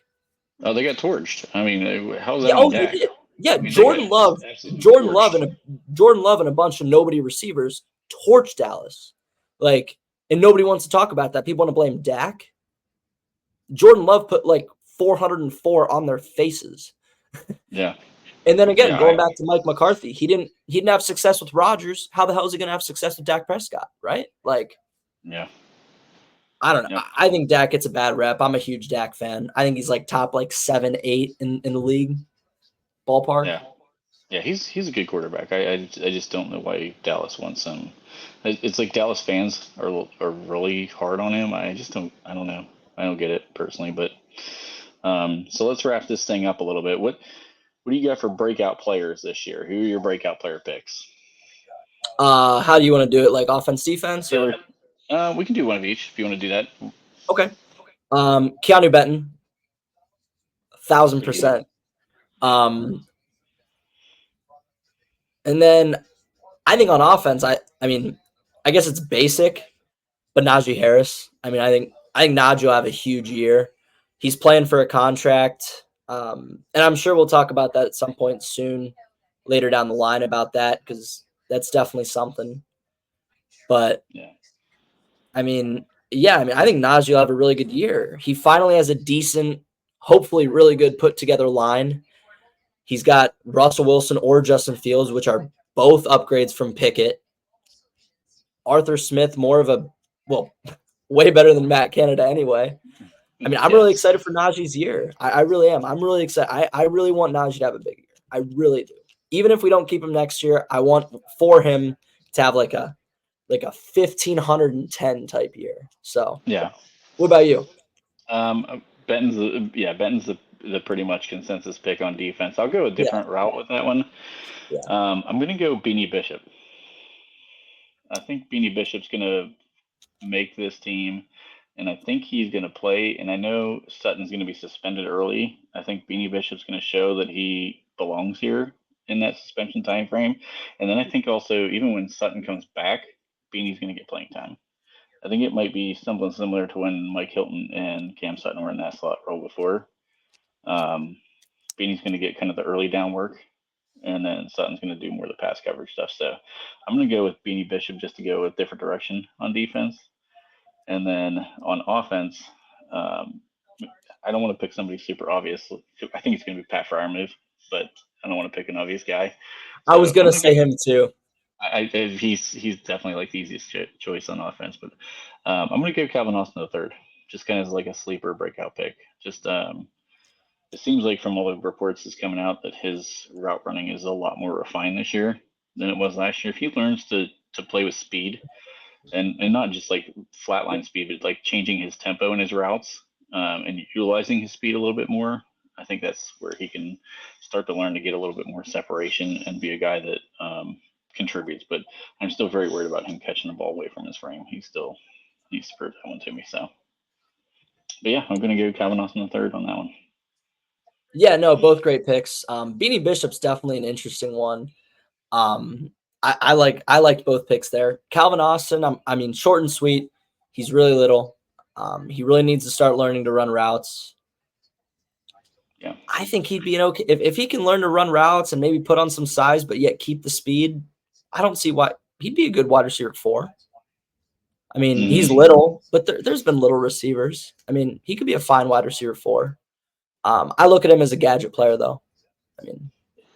oh, they got torched. I mean, how's that on Dak? Yeah, I mean, Jordan Love and a bunch of nobody receivers torched Dallas. Like, and nobody wants to talk about that. People want to blame Dak. Jordan Love put like 404 on their faces. Yeah. And then again, Yeah. going back to Mike McCarthy, he didn't have success with Rodgers. How the hell is he going to have success with Dak Prescott, right? Like, Yeah. I don't know. Yep. I think Dak gets a bad rep. I'm a huge Dak fan. I think he's like top like 7, 8 in the league ballpark. Yeah. Yeah, he's a good quarterback. I just don't know why Dallas wants him. It's like Dallas fans are really hard on him. I don't know. I don't get it personally, but so let's wrap this thing up a little bit. What do you got for breakout players this year? Who are your breakout player picks? How do you want to do it? Like offense, defense, or We can do one of each if you want to do that. okay? Keanu Benton, Pretty good. 1,000%. And then I think on offense, I mean, I guess it's basic, but Najee Harris. I think Najee will have a huge year. He's playing for a contract, and I'm sure we'll talk about that at some point soon, later down the line about that because that's definitely something. But Yeah. I mean, yeah, I think Najee will have a really good year. He finally has a decent, hopefully, really good put together line. He's got Russell Wilson or Justin Fields, which are both upgrades from Pickett. Arthur Smith, more of a, well, way better than Matt Canada anyway. I'm really Yes. excited for Najee's year. I really am. I'm really excited. I really want Najee to have a big year. I really do. Even if we don't keep him next year, I want for him to have like a 1,510 type year. So, Yeah. what about you? Benton's the pretty much consensus pick on defense. I'll go a Yeah, different route with that one. yeah. I'm gonna go Beanie Bishop. I think Beanie Bishop's gonna make this team, and I think he's gonna play. And I know Sutton's gonna be suspended early. I think Beanie Bishop's gonna show that he belongs here in that suspension time frame. And then I think also even when Sutton comes back, Beanie's gonna get playing time. I think it might be something similar to when Mike Hilton and Cam Sutton were in that slot role before. Um, Beanie's going to get kind of the early down work, and then Sutton's going to do more of the pass coverage stuff. So I'm going to go with Beanie Bishop just to go a different direction on defense. And then on offense, um, I don't want to pick somebody super obvious. I think it's going to be Pat Fryermuth, but I don't want to pick an obvious guy. I was So gonna I'm going to say go. him too. He's definitely like the easiest choice on offense, but I'm going to give Calvin Austin the third, just kind of as like a sleeper breakout pick. Just it seems like from all the reports that's coming out that his route running is a lot more refined this year than it was last year. If he learns to play with speed and not just like flatline speed, but like changing his tempo and his routes and utilizing his speed a little bit more, I think that's where he can start to learn to get a little bit more separation and be a guy that contributes. But I'm still very worried about him catching the ball away from his frame. He still needs to prove that one to me. So, but yeah, I'm going to go Calvin Austin the third on that one. Yeah, no, both great picks. Beanie Bishop's definitely an interesting one. I liked both picks there. Calvin Austin, short and sweet. He's really little. He really needs to start learning to run routes. Yeah. I think he'd be an okay if he can learn to run routes and maybe put on some size, but yet keep the speed. I don't see why he'd be a good wide receiver 4. He's Mm-hmm. little, but there's been little receivers. He could be a fine wide receiver 4. I look at him as a gadget player, though.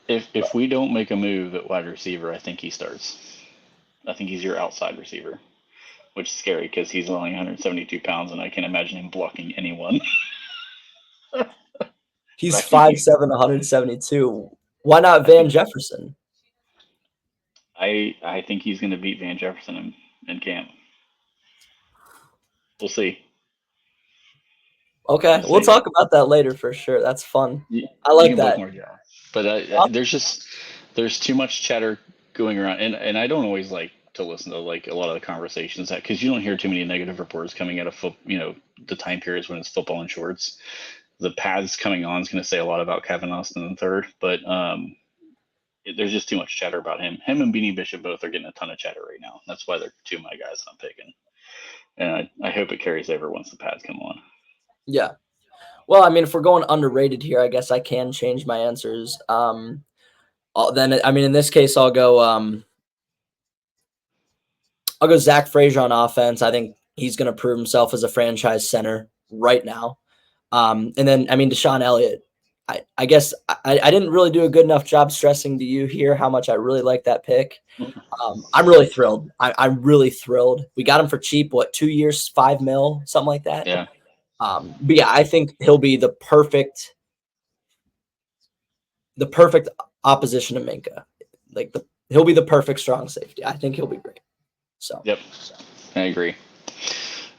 If we don't make a move at wide receiver, I think he starts. I think he's your outside receiver, which is scary because he's only 172 pounds, and I can't imagine him blocking anyone. He's I think 5'7", 172. Why not Van Jefferson? I think he's going to beat Van Jefferson in camp. We'll see. Okay, we'll talk about that later for sure. That's fun. I You like can both that. more, yeah. But there's too much chatter going around, and I don't always like to listen to like a lot of the conversations that because you don't hear too many negative reports coming out of the time periods when it's football and shorts. The paths coming on is going to say a lot about Kevin Austin in third, but there's just too much chatter about him. Him and Beanie Bishop both are getting a ton of chatter right now. That's why they're two of my guys that I'm picking, and I hope it carries over once the pads come on. Yeah. Well, if we're going underrated here, I guess I can change my answers. Then in this case, I'll go Zach Frazier on offense. I think he's going to prove himself as a franchise center right now. And then, I mean, Deshaun Elliott, I guess I didn't really do a good enough job stressing to you here how much I really like that pick. I'm really thrilled. I'm really thrilled. We got him for cheap. What, 2 years, $5 million, something like that. Yeah. But yeah, I think he'll be the perfect opposition to Minka. Like he'll be the perfect strong safety. I think he'll be great. So Yep, I agree.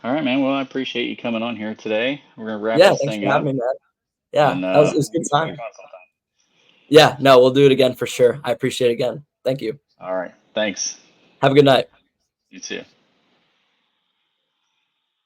All right, man. Well, I appreciate you coming on here today. We're gonna wrap yeah, this thanks thing for up. having me, man. Yeah, And it was a we'll good get back time. on sometime. Yeah, no, we'll do it again for sure. I appreciate it again. Thank you. All right. Thanks. Have a good night. You too.